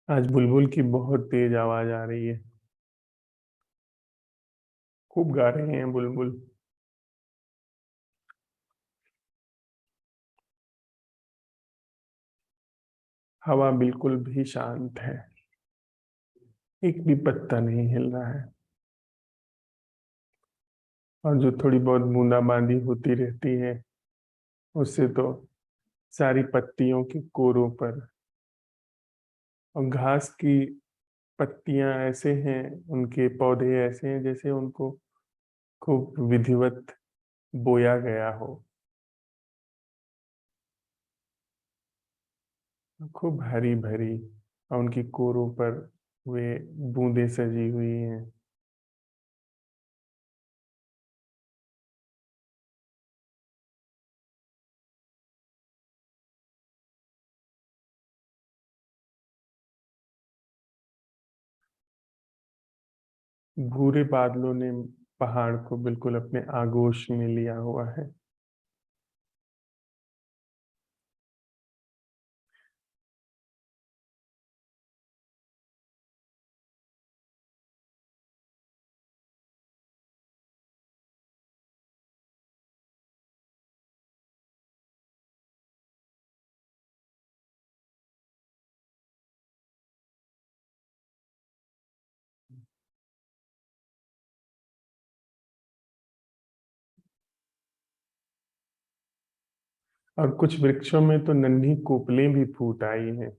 आज बुलबुल की बहुत तेज आवाज आ रही है। खूब गा रहे हैं बुलबुल। हवा बिल्कुल भी शांत है। एक भी पत्ता नहीं हिल रहा है। और जो थोड़ी बहुत बूंदाबांदी होती रहती है उससे तो सारी पत्तियों के कोरों पर और घास की पत्तियां ऐसे हैं, उनके पौधे ऐसे हैं जैसे उनको खूब विधिवत बोया गया हो। खूब हरी भरी और उनकी कोरों पर वे बूंदें सजी हुई हैं। भूरे बादलों ने पहाड़ को बिल्कुल अपने आगोश में लिया हुआ है। और कुछ वृक्षों में तो नन्ही कोपलें भी फूट आई हैं।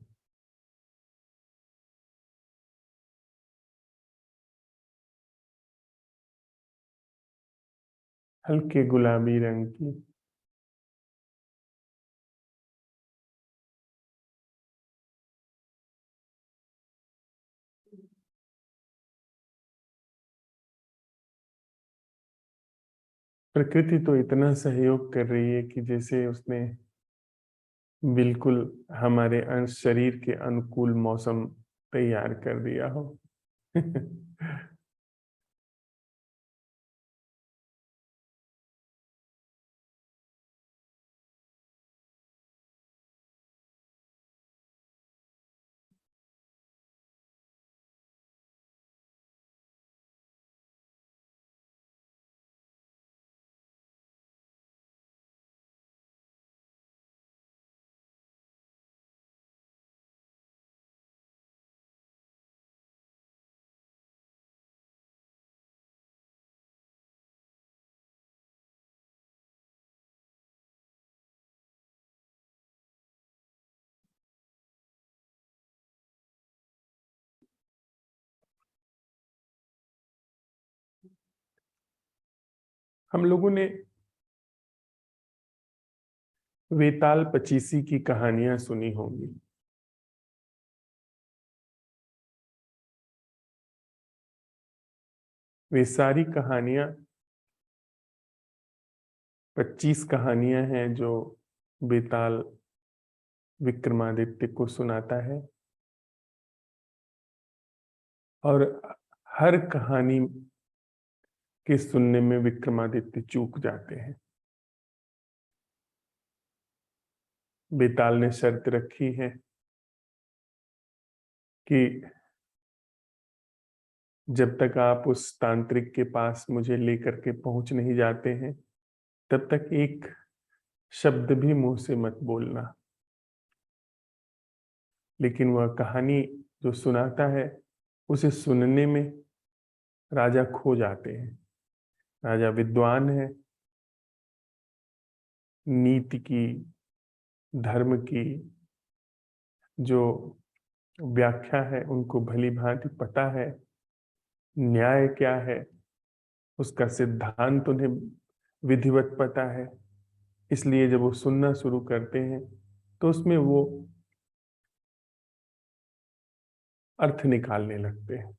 हल्के गुलाबी रंग की। प्रकृति तो इतना सहयोग कर रही है कि जैसे उसने बिल्कुल हमारे शरीर के अनुकूल मौसम तैयार कर दिया हो। हम लोगों ने वेताल पचीसी की कहानियां सुनी होंगी। वे सारी कहानियां 25 कहानियां हैं जो बेताल विक्रमादित्य को सुनाता है। और हर कहानी के सुनने में विक्रमादित्य चूक जाते हैं। बेताल ने शर्त रखी है कि जब तक आप उस तांत्रिक के पास मुझे लेकर के पहुंच नहीं जाते हैं तब तक एक शब्द भी मुंह से मत बोलना। लेकिन वह कहानी जो सुनाता है उसे सुनने में राजा खो जाते हैं। राजा विद्वान है, नीति की, धर्म की जो व्याख्या है उनको भली भांति पता है। न्याय क्या है उसका सिद्धांत उन्हें विधिवत पता है। इसलिए जब वो सुनना शुरू करते हैं तो उसमें वो अर्थ निकालने लगते हैं।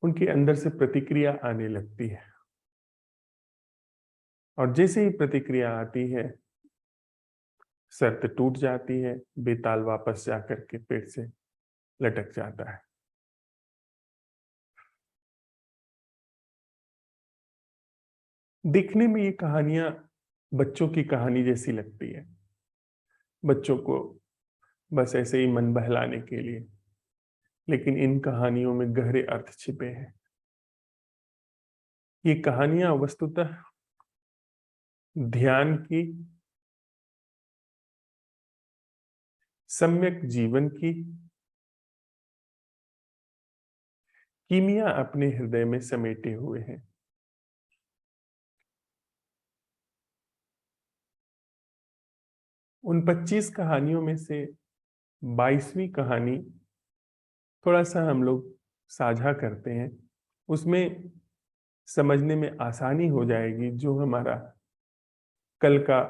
उनके अंदर से प्रतिक्रिया आने लगती है। और जैसे ही प्रतिक्रिया आती है शर्त टूट जाती है। बेताल वापस जाकर के पेड़ से लटक जाता है। देखने में ये कहानियां बच्चों की कहानी जैसी लगती है, बच्चों को बस ऐसे ही मन बहलाने के लिए। लेकिन इन कहानियों में गहरे अर्थ छिपे हैं। ये कहानियां वस्तुतः ध्यान की, सम्यक जीवन की कीमिया अपने हृदय में समेटे हुए हैं। उन 25 कहानियों में से 22वीं कहानी थोड़ा सा हम लोग साझा करते हैं। उसमें समझने में आसानी हो जाएगी जो हमारा कल का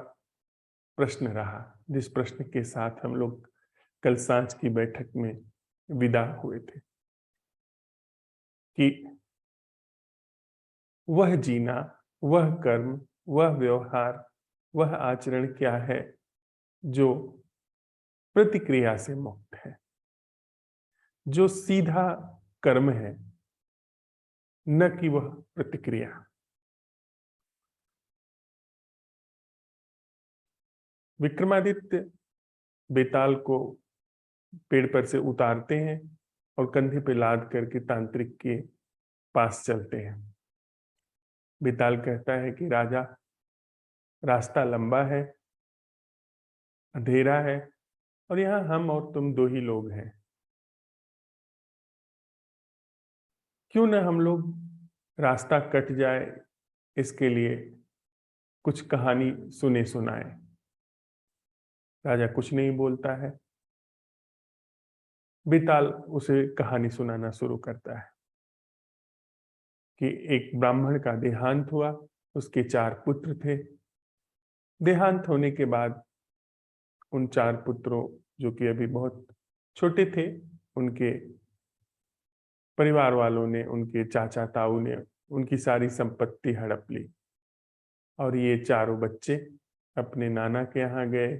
प्रश्न रहा, जिस प्रश्न के साथ हम लोग कल सांझ की बैठक में विदा हुए थे कि वह जीना, वह कर्म, वह व्यवहार, वह आचरण क्या है जो प्रतिक्रिया से मुक्त है, जो सीधा कर्म है, न कि वह प्रतिक्रिया। विक्रमादित्य बेताल को पेड़ पर से उतारते हैं और कंधे पे लाद करके तांत्रिक के पास चलते हैं। बेताल कहता है कि राजा, रास्ता लंबा है, अंधेरा है और यहाँ हम और तुम दो ही लोग हैं। क्यों न हम लोग रास्ता कट जाए, इसके लिए कुछ कहानी सुने सुनाए। राजा कुछ नहीं बोलता है। बेताल उसे कहानी सुनाना शुरू करता है कि एक ब्राह्मण का देहांत हुआ, उसके 4 पुत्र थे। देहांत होने के बाद उन 4 पुत्रों, जो कि अभी बहुत छोटे थे, उनके परिवार वालों ने, उनके चाचा ताऊ ने उनकी सारी संपत्ति हड़प ली और ये चारों बच्चे अपने नाना के यहाँ गए।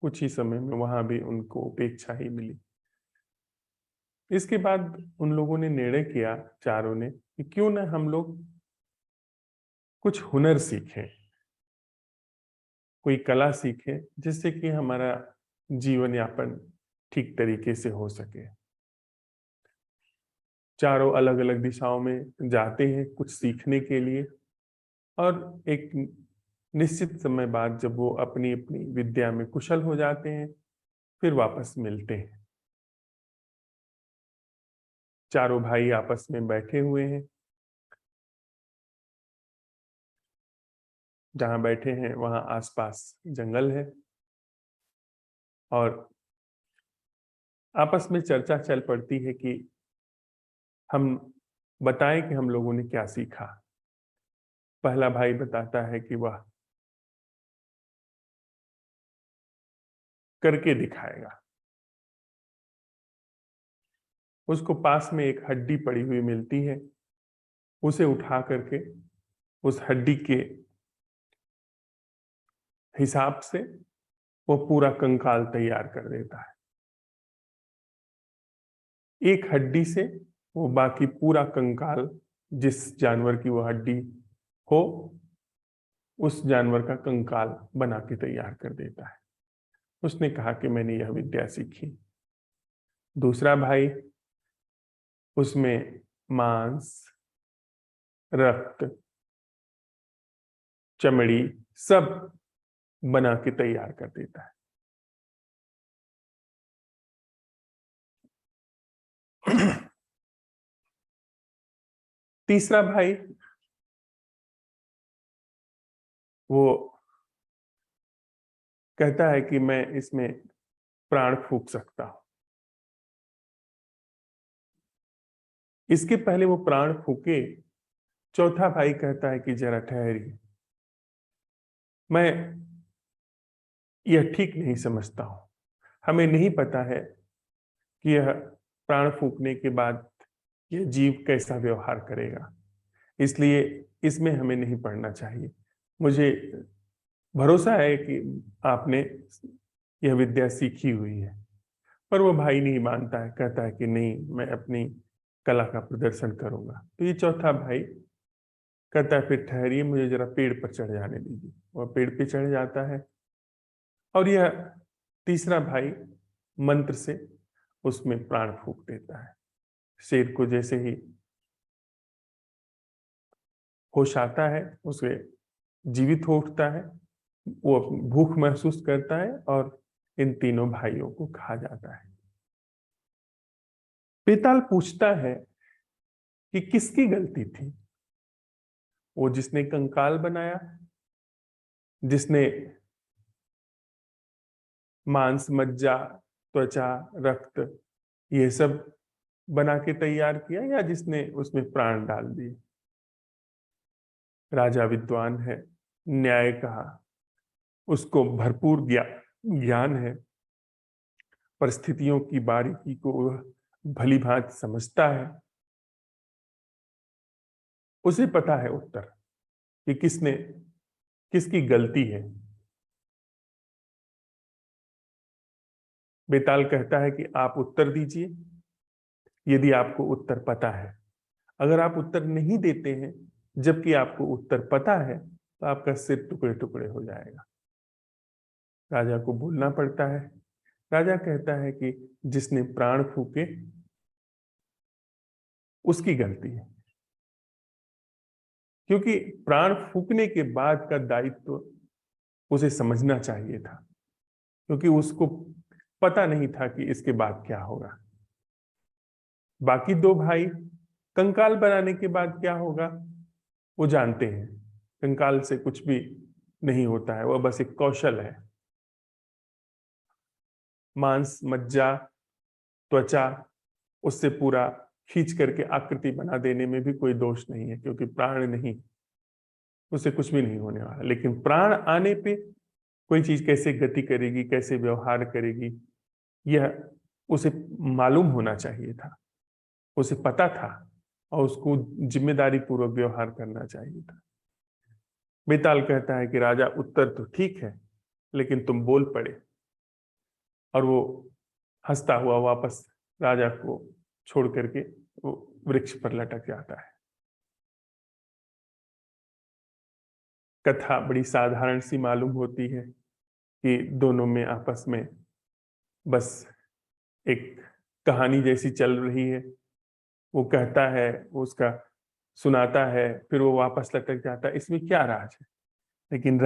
कुछ ही समय में वहां भी उनको उपेक्षा ही मिली। इसके बाद उन लोगों ने निर्णय किया, चारों ने, कि क्यों ना हम लोग कुछ हुनर सीखें, कोई कला सीखें, जिससे कि हमारा जीवन यापन ठीक तरीके से हो सके। चारों अलग अलग दिशाओं में जाते हैं कुछ सीखने के लिए और एक निश्चित समय बाद जब वो अपनी अपनी विद्या में कुशल हो जाते हैं, फिर वापस मिलते हैं। चारों भाई आपस में बैठे हुए हैं। जहां बैठे हैं वहां आसपास जंगल है और आपस में चर्चा चल पड़ती है कि हम बताएं कि हम लोगों ने क्या सीखा। पहला भाई बताता है कि वह करके दिखाएगा। उसको पास में एक हड्डी पड़ी हुई मिलती है, उसे उठा करके उस हड्डी के हिसाब से वो पूरा कंकाल तैयार कर देता है। एक हड्डी से वो बाकी पूरा कंकाल, जिस जानवर की वो हड्डी हो, उस जानवर का कंकाल बना के तैयार कर देता है। उसने कहा कि मैंने यह विद्या सीखी। दूसरा भाई उसमें मांस, रक्त, चमड़ी सब बना के तैयार कर देता है। तीसरा भाई वो कहता है कि मैं इसमें प्राण फूंक सकता हूं। इसके पहले वो प्राण फूके, चौथा भाई कहता है कि जरा ठहरिए, मैं यह ठीक नहीं समझता हूं। हमें नहीं पता है कि यह प्राण फूकने के बाद यह जीव कैसा व्यवहार करेगा, इसलिए इसमें हमें नहीं पढ़ना चाहिए। मुझे भरोसा है कि आपने यह विद्या सीखी हुई है। पर वो भाई नहीं मानता है, कहता है कि नहीं, मैं अपनी कला का प्रदर्शन करूंगा। तो ये चौथा भाई कहता है फिर ठहरिए, मुझे जरा पेड़ पर चढ़ जाने दीजिए। वह पेड़ पे चढ़ जाता है और यह तीसरा भाई मंत्र से उसमें प्राण फूंक देता है। शेर को जैसे ही होश आता है, उसे जीवित हो उठता है, वो भूख महसूस करता है और इन तीनों भाइयों को खा जाता है। बेताल पूछता है कि किसकी गलती थी? वो जिसने कंकाल बनाया, जिसने मांस, मज्जा, त्वचा, रक्त ये सब बना के तैयार किया, या जिसने उसमें प्राण डाल दिए? राजा विद्वान है, न्याय कहा, उसको भरपूर ज्ञान है, परिस्थितियों की बारीकी को वह भली भांति समझता है। उसे पता है उत्तर कि किसकी गलती है। बेताल कहता है कि आप उत्तर दीजिए, यदि आपको उत्तर पता है। अगर आप उत्तर नहीं देते हैं जबकि आपको उत्तर पता है, तो आपका सिर टुकड़े टुकड़े हो जाएगा। राजा को बोलना पड़ता है। राजा कहता है कि जिसने प्राण फूके उसकी गलती है, क्योंकि प्राण फूकने के बाद का दायित्व उसे समझना चाहिए था, क्योंकि उसको पता नहीं था कि इसके बाद क्या होगा। बाकी दो भाई कंकाल बनाने के बाद क्या होगा वो जानते हैं। कंकाल से कुछ भी नहीं होता है, वह बस एक कौशल है। मांस, मज्जा, त्वचा, उससे पूरा खींच करके आकृति बना देने में भी कोई दोष नहीं है, क्योंकि प्राण नहीं, उससे कुछ भी नहीं होने वाला। लेकिन प्राण आने पे कोई चीज कैसे गति करेगी, कैसे व्यवहार करेगी, यह उसे मालूम होना चाहिए था, उसे पता था, और उसको जिम्मेदारी पूर्वक व्यवहार करना चाहिए था। बेताल कहता है कि राजा, उत्तर तो ठीक है, लेकिन तुम बोल पड़े। और वो हंसता हुआ वापस राजा को छोड़ करके वो वृक्ष पर लटक जाता है। कथा बड़ी साधारण सी मालूम होती है कि दोनों में आपस में बस एक कहानी जैसी चल रही है। वो कहता है, वो उसका सुनाता है, फिर वो वापस लटक जाता है। इसमें क्या राज है? लेकिन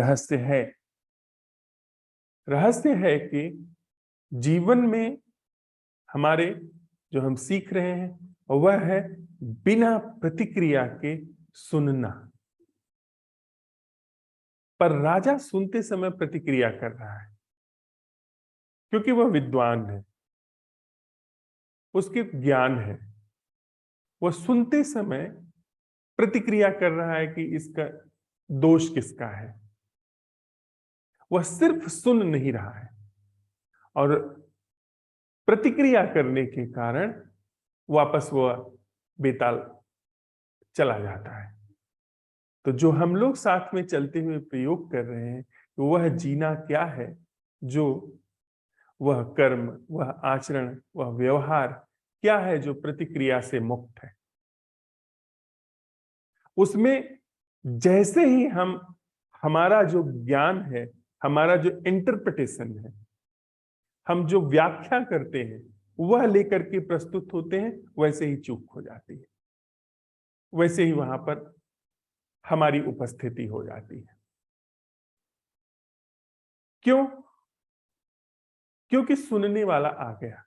रहस्य है कि जीवन में हमारे जो हम सीख रहे हैं वह है बिना प्रतिक्रिया के सुनना। पर राजा सुनते समय प्रतिक्रिया कर रहा है, क्योंकि वह विद्वान है, उसके ज्ञान है। वह सुनते समय प्रतिक्रिया कर रहा है कि इसका दोष किसका है। वह सिर्फ सुन नहीं रहा है, और प्रतिक्रिया करने के कारण वापस वह बेताल चला जाता है। तो जो हम लोग साथ में चलते हुए प्रयोग कर रहे हैं, वह जीना क्या है, जो वह कर्म, वह आचरण, वह व्यवहार क्या है जो प्रतिक्रिया से मुक्त है। उसमें जैसे ही हम हमारा जो ज्ञान है, हमारा जो इंटरप्रिटेशन है, हम जो व्याख्या करते हैं वह लेकर के प्रस्तुत होते हैं, वैसे ही चूक हो जाती है, वैसे ही वहां पर हमारी उपस्थिति हो जाती है। क्यों? क्योंकि सुनने वाला आ गया।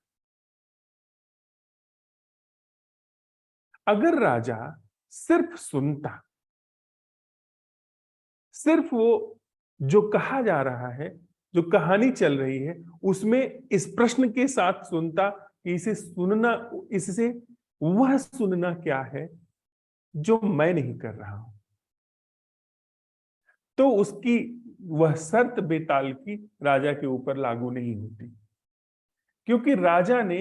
अगर राजा सिर्फ सुनता, सिर्फ वो जो कहा जा रहा है, जो कहानी चल रही है, उसमें इस प्रश्न के साथ सुनता कि इसे सुनना, इससे वह सुनना क्या है जो मैं नहीं कर रहा हूं, तो उसकी वह शर्त बेताल की राजा के ऊपर लागू नहीं होती। क्योंकि राजा ने,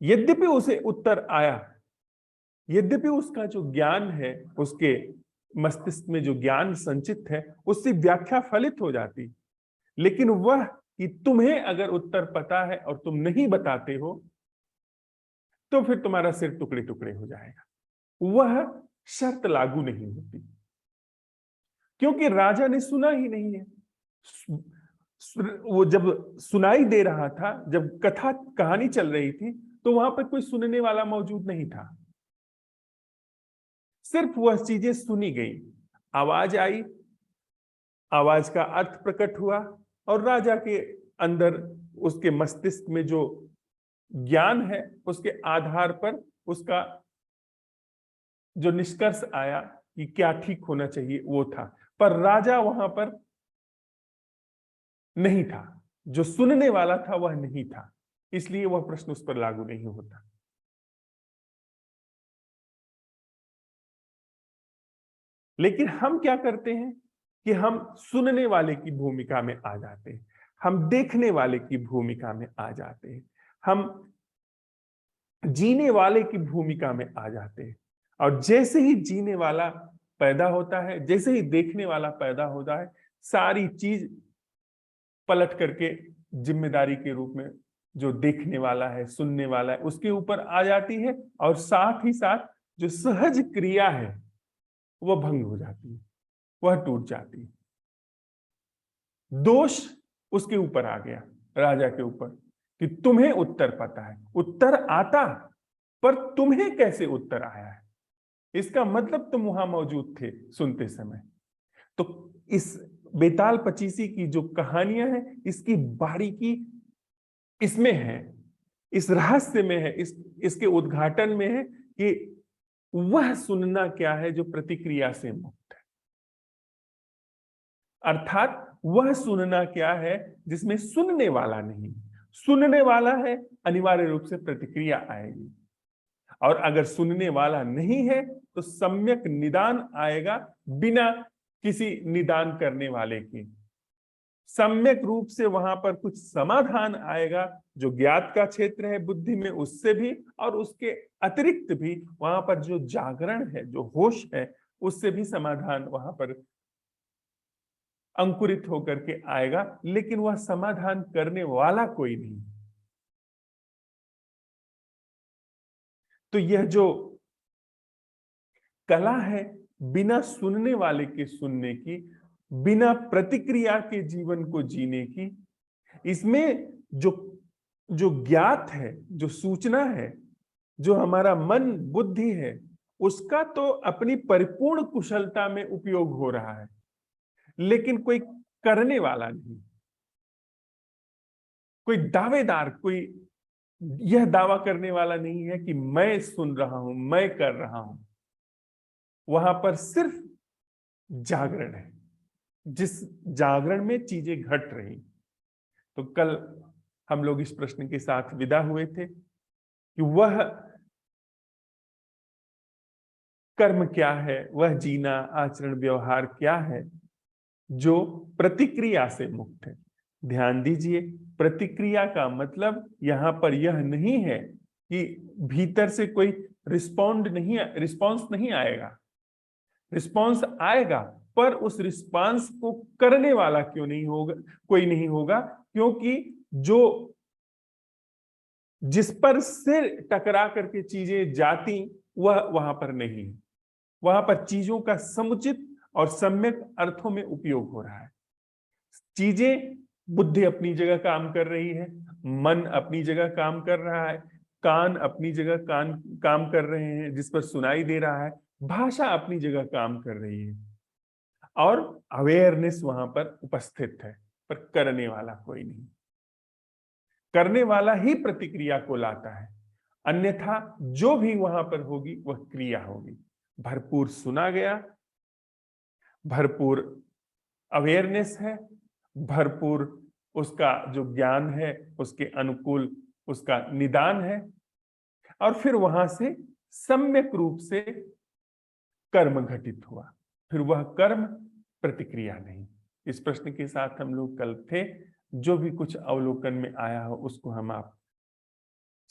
यद्यपि उसे उत्तर आया, यद्यपि उसका जो ज्ञान है, उसके मस्तिष्क में जो ज्ञान संचित है, उससे व्याख्या फलित हो जाती, लेकिन वह कि तुम्हें अगर उत्तर पता है और तुम नहीं बताते हो तो फिर तुम्हारा सिर टुकड़े टुकड़े हो जाएगा, वह शर्त लागू नहीं होती। क्योंकि राजा ने सुना ही नहीं है। वो जब सुनाई दे रहा था, जब कथा कहानी चल रही थी, तो वहां पर कोई सुनने वाला मौजूद नहीं था। सिर्फ वह चीजें सुनी गई, आवाज आई, आवाज का अर्थ प्रकट हुआ, और राजा के अंदर, उसके मस्तिष्क में जो ज्ञान है, उसके आधार पर उसका जो निष्कर्ष आया कि क्या ठीक होना चाहिए वो था। पर राजा वहां पर नहीं था, जो सुनने वाला था वह नहीं था, इसलिए वह प्रश्न उस पर लागू नहीं होता। लेकिन हम क्या करते हैं कि हम सुनने वाले की भूमिका में आ जाते हैं, हम देखने वाले की भूमिका में आ जाते हैं, हम जीने वाले की भूमिका में आ जाते हैं। और जैसे ही जीने वाला पैदा होता है, जैसे ही देखने वाला पैदा होता है, सारी चीज पलट करके जिम्मेदारी के रूप में जो देखने वाला है, सुनने वाला है, उसके ऊपर आ जाती है। और साथ ही साथ जो सहज क्रिया है वह भंग हो जाती है, वह टूट जाती है। दोष उसके ऊपर आ गया, राजा के ऊपर, कि तुम्हें उत्तर पता है, उत्तर आता, पर तुम्हें कैसे उत्तर आया है? इसका मतलब तुम वहां मौजूद थे सुनते समय। तो इस बेताल पचीसी की जो कहानियां हैं, इसकी बारीकी इसमें है, इस रहस्य में है, इसके उद्घाटन में है कि वह सुनना क्या है जो प्रतिक्रिया से मुक्त है। अर्थात वह सुनना क्या है जिसमें सुनने वाला नहीं, सुनने वाला है, अनिवार्य रूप से प्रतिक्रिया आएगी। और अगर सुनने वाला नहीं है तो सम्यक निदान आएगा, बिना किसी निदान करने वाले के। सम्यक रूप से वहां पर कुछ समाधान आएगा, जो ज्ञात का क्षेत्र है बुद्धि में, उससे भी, और उसके अतिरिक्त भी वहां पर जो जागरण है, जो होश है, उससे भी समाधान वहां पर अंकुरित होकर के आएगा। लेकिन वह समाधान करने वाला कोई नहीं। तो यह जो कला है बिना सुनने वाले के सुनने की, बिना प्रतिक्रिया के जीवन को जीने की, इसमें जो जो ज्ञात है, जो सूचना है, जो हमारा मन बुद्धि है, उसका तो अपनी परिपूर्ण कुशलता में उपयोग हो रहा है, लेकिन कोई करने वाला नहीं, कोई दावेदार, कोई यह दावा करने वाला नहीं है कि मैं सुन रहा हूं, मैं कर रहा हूं। वहां पर सिर्फ जागरण है, जिस जागरण में चीजें घट रही। तो कल हम लोग इस प्रश्न के साथ विदा हुए थे कि वह कर्म क्या है, वह जीना, आचरण, व्यवहार क्या है जो प्रतिक्रिया से मुक्त है। ध्यान दीजिए, प्रतिक्रिया का मतलब यहां पर यह नहीं है कि भीतर से कोई रिस्पॉन्स नहीं आएगा। रिस्पॉन्स आएगा, पर उस रिस्पॉन्स को करने वाला क्यों नहीं होगा, कोई नहीं होगा, क्योंकि जो जिस पर सिर टकरा करके चीजें जाती, वह वहां पर नहीं है। वहां पर चीजों का समुचित और सम्यक अर्थों में उपयोग हो रहा है। चीजें, बुद्धि अपनी जगह काम कर रही है, मन अपनी जगह काम कर रहा है, कान अपनी जगह काम कर रहे हैं जिस पर सुनाई दे रहा है, भाषा अपनी जगह काम कर रही है, और अवेयरनेस वहां पर उपस्थित है, पर करने वाला कोई नहीं। करने वाला ही प्रतिक्रिया को लाता है, अन्यथा जो भी वहां पर होगी वह क्रिया होगी। भरपूर सुना गया, भरपूर अवेयरनेस है, भरपूर उसका जो ज्ञान है उसके अनुकूल उसका निदान है, और फिर वहां से सम्यक रूप से कर्म घटित हुआ। फिर वह कर्म प्रतिक्रिया नहीं। इस प्रश्न के साथ हम लोग कल थे। जो भी कुछ अवलोकन में आया हो उसको हम आप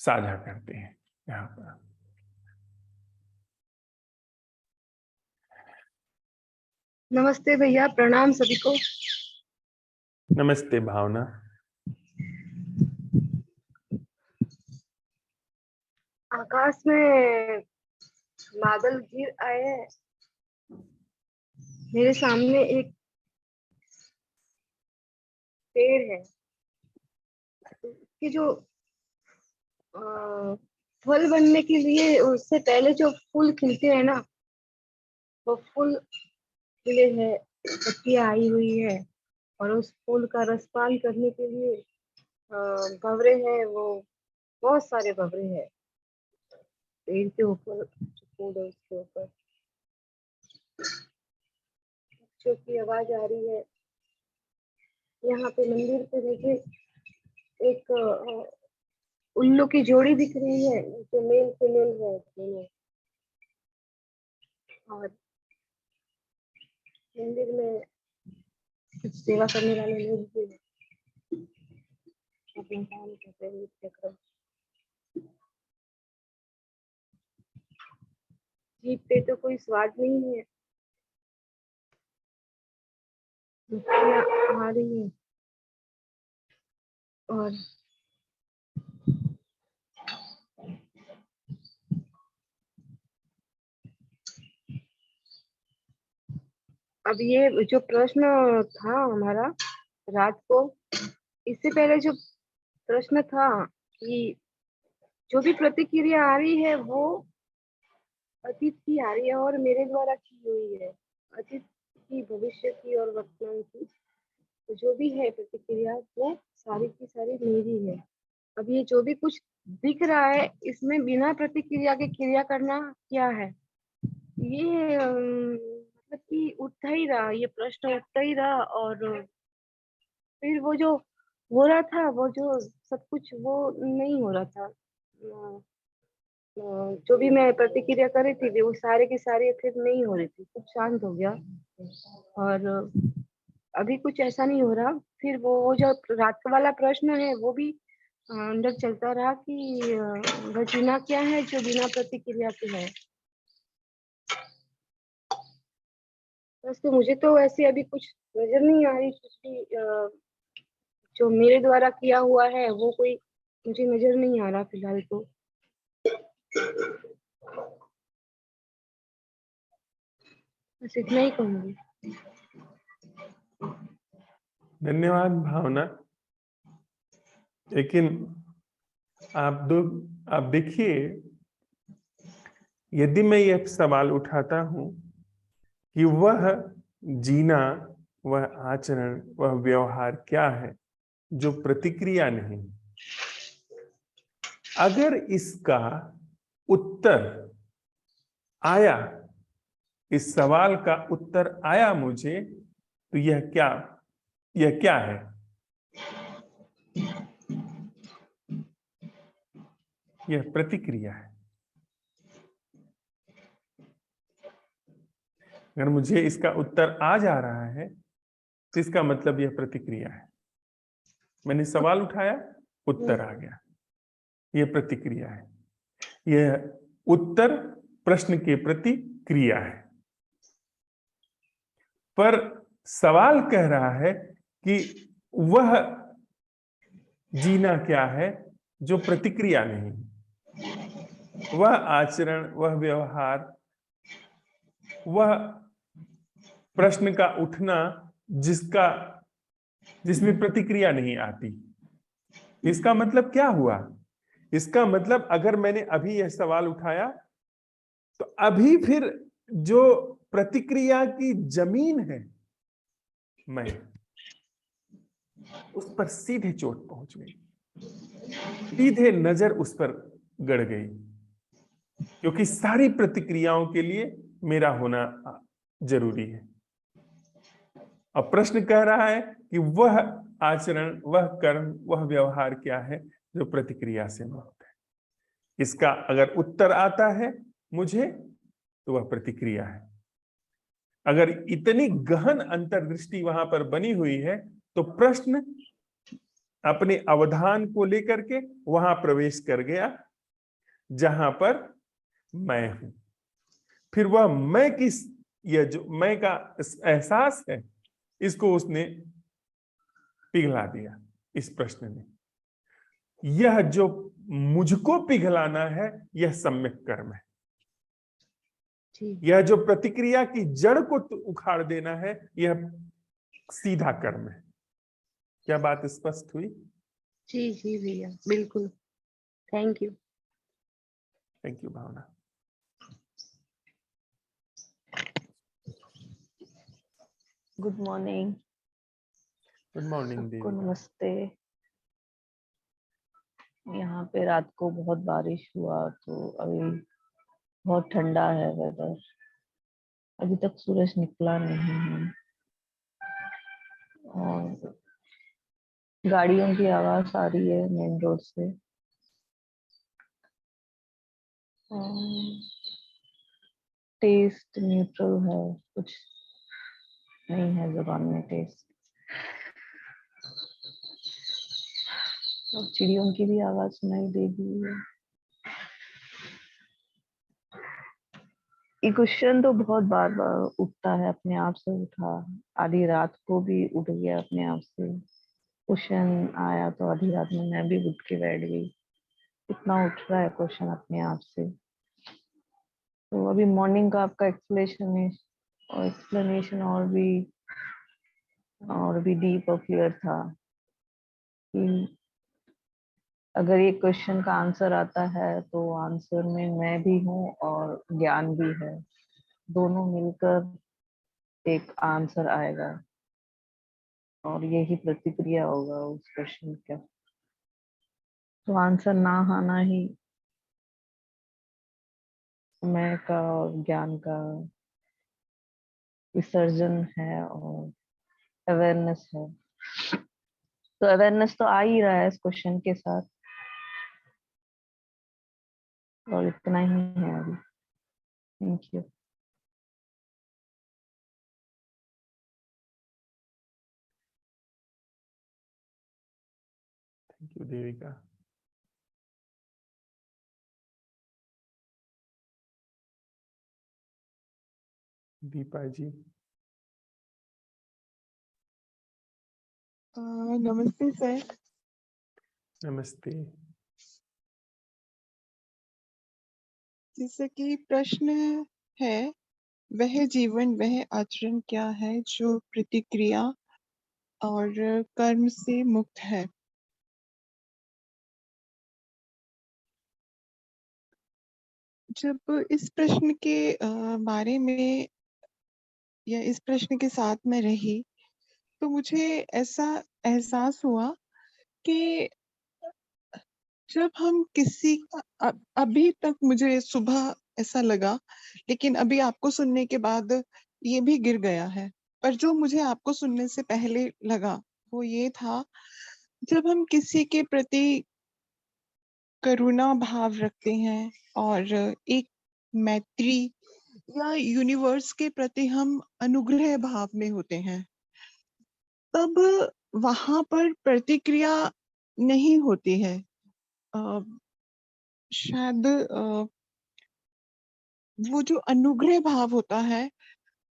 साझा करते हैं यहाँ पर। नमस्ते भैया, प्रणाम सभी को। नमस्ते भावना। आकाश में बादल घिर आए हैं, मेरे सामने एक पेड़ है कि जो अ, फल बनने के लिए उससे पहले जो फूल खिलते हैं ना, वो फूल खिले हैं, पत्तियां आई हुई है, और उस फूल का रसपान करने के लिए भंवरे हैं, वो बहुत सारे भंवरे हैं पेड़ के ऊपर, जो फूल है उसके ऊपर। पक्षियों की आवाज आ रही है। यहाँ पे मंदिर पे मुझे एक उल्लू की जोड़ी दिख रही है, जो मेल फीमेल है दोनों। और मंदिर में कुछ सेवा करने वाले लोग भी हैं, अपना काम करते हैं, नृत्य कर। जीभ पे तो कोई स्वाद नहीं है, मक्खियाँ आ रही है। और अब ये जो प्रश्न था हमारा रात को, इससे पहले जो प्रश्न था कि जो भी प्रतिक्रिया आ रही है वो अतीत की आ रही है और मेरे द्वारा की हुई है, अतीत की, भविष्य की और वर्तमान की। तो जो भी है प्रतिक्रिया, वो सारी की सारी मेरी है। अब ये जो भी कुछ दिख रहा है, इसमें बिना प्रतिक्रिया के क्रिया करना क्या है? ये मतलब कि उठता ही रहा, ये प्रश्न उठता ही रहा। और फिर वो जो हो रहा था, वो जो सब कुछ वो नहीं हो रहा था। जो भी मैं प्रतिक्रिया कर रही थी वो सारे की सारी फिर नहीं हो रही थी, कुछ शांत हो गया। और अभी कुछ ऐसा नहीं हो रहा। फिर वो जो रात वाला प्रश्न है वो भी अंदर चलता रहा कि वह जीना क्या है जो बिना प्रतिक्रिया के है। वैसे मुझे तो ऐसे अभी कुछ नजर नहीं आ रही, कुछ भी जो मेरे द्वारा किया हुआ है वो कोई मुझे नजर नहीं आ रहा फिलहाल तो। बस इतना ही कहूंगी। धन्यवाद भावना। लेकिन आप देखिए, यदि मैं यह सवाल उठाता हूं कि वह जीना, वह आचरण, वह व्यवहार क्या है जो प्रतिक्रिया नहीं, अगर इसका उत्तर आया, इस सवाल का उत्तर आया मुझे, तो यह क्या है? यह प्रतिक्रिया है। अगर मुझे इसका उत्तर आ जा रहा है तो इसका मतलब यह प्रतिक्रिया है। मैंने सवाल उठाया, उत्तर आ गया, यह प्रतिक्रिया है। यह उत्तर प्रश्न के प्रति क्रिया है। पर सवाल कह रहा है कि वह जीना क्या है जो प्रतिक्रिया नहीं, वह आचरण, वह व्यवहार, वह प्रश्न का उठना जिसमें प्रतिक्रिया नहीं आती। इसका मतलब क्या हुआ? इसका मतलब अगर मैंने अभी यह सवाल उठाया तो अभी फिर जो प्रतिक्रिया की जमीन है, मैं उस पर सीधे चोट पहुंच गई, सीधे नजर उस पर गड़ गई, क्योंकि सारी प्रतिक्रियाओं के लिए मेरा होना जरूरी है। अब प्रश्न कह रहा है कि वह आचरण, वह कर्म, वह व्यवहार क्या है जो प्रतिक्रिया से मुक्त है। इसका अगर उत्तर आता है मुझे, तो वह प्रतिक्रिया है। अगर इतनी गहन अंतर्दृष्टि वहां पर बनी हुई है, तो प्रश्न अपने अवधान को लेकर के वहां प्रवेश कर गया जहां पर मैं हूं। फिर वह मैं यह जो मैं का एहसास है, इसको उसने पिघला दिया इस प्रश्न ने। यह जो मुझको पिघलाना है, यह सम्यक कर्म है। जी यह जो प्रतिक्रिया की जड़ को उखाड़ देना है, यह सीधा कर्म है। क्या बात स्पष्ट हुई? जी जी भैया, बिल्कुल। Thank you. Thank you Bhavana. Good morning. Good morning सबको देविका। नमस्ते। यहाँ पे रात को बहुत बारिश हुआ, तो अभी बहुत ठंडा है वेदर। अभी तक सूरज निकला नहीं है और गाड़ियों की आवाज आ रही है मेन रोड से। टेस्ट न्यूट्रल है, कुछ नहीं है जुबान में टेस्ट। और चिड़ियों की भी आवाज सुनाई देगी। ये क्वेश्चन तो बहुत बार बार उठता है, अपने आप से उठा। आधी रात को भी उठ गया अपने आप से। क्वेश्चन आया तो आधी रात में मैं भी उठ के बैठ गई। इतना उठ रहा है क्वेश्चन अपने आप से। तो अभी मॉर्निंग का आपका एक्सप्लेनेशन और भी डीप और क्लियर था कि अगर ये क्वेश्चन का आंसर आता है तो आंसर में मैं भी हूँ और ज्ञान भी है। दोनों मिलकर एक आंसर आएगा और यही प्रतिक्रिया होगा उस क्वेश्चन का। तो आंसर ना आना ही मैं का और ज्ञान का विसर्जन है और अवेयरनेस है। तो अवेयरनेस तो आ ही रहा है इस क्वेश्चन के साथ, और इतना ही है अभी। Thank you. Thank you Devika. Deepa ji. नमस्ते सर। नमस्ते। जैसे कि प्रश्न है, वह जीवन वह आचरण क्या है जो प्रतिक्रिया और कर्म से मुक्त है? जब इस प्रश्न के बारे में या इस प्रश्न के साथ में रही, तो मुझे ऐसा एहसास हुआ कि जब हम किसी अभी तक मुझे सुबह ऐसा लगा, लेकिन अभी आपको सुनने के बाद ये भी गिर गया है। पर जो मुझे आपको सुनने से पहले लगा वो ये था, जब हम किसी के प्रति करुणा भाव रखते हैं और एक मैत्री या यूनिवर्स के प्रति हम अनुग्रह भाव में होते हैं, तब वहां पर प्रतिक्रिया नहीं होती है। अ, शायद वो जो अनुग्रह भाव होता है,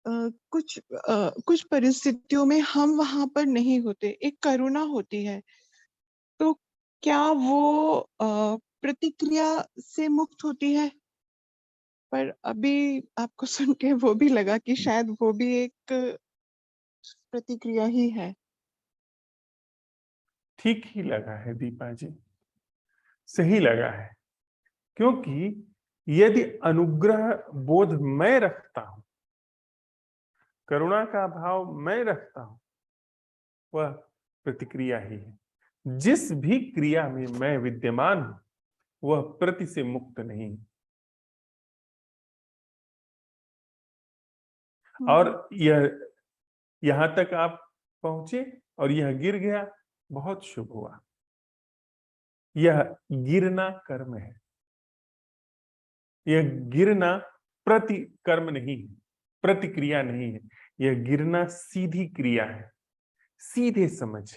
कुछ परिस्थितियों में हम वहां पर नहीं होते, एक करुणा होती है। तो क्या वो प्रतिक्रिया से मुक्त होती है? पर अभी आपको सुन के वो भी लगा कि शायद वो भी एक प्रतिक्रिया ही है। ठीक ही लगा है दीपा जी, सही लगा है। क्योंकि यदि अनुग्रह बोध मैं रखता हूं, करुणा का भाव मैं रखता हूं, वह प्रतिक्रिया ही है। जिस भी क्रिया में मैं विद्यमान हूं, वह प्रति से मुक्त नहीं है। और यह यहां तक आप पहुंचे और यह गिर गया, बहुत शुभ हुआ। यह गिरना कर्म है। यह गिरना प्रति कर्म नहीं है, प्रतिक्रिया नहीं है। यह गिरना सीधी क्रिया है। सीधे समझ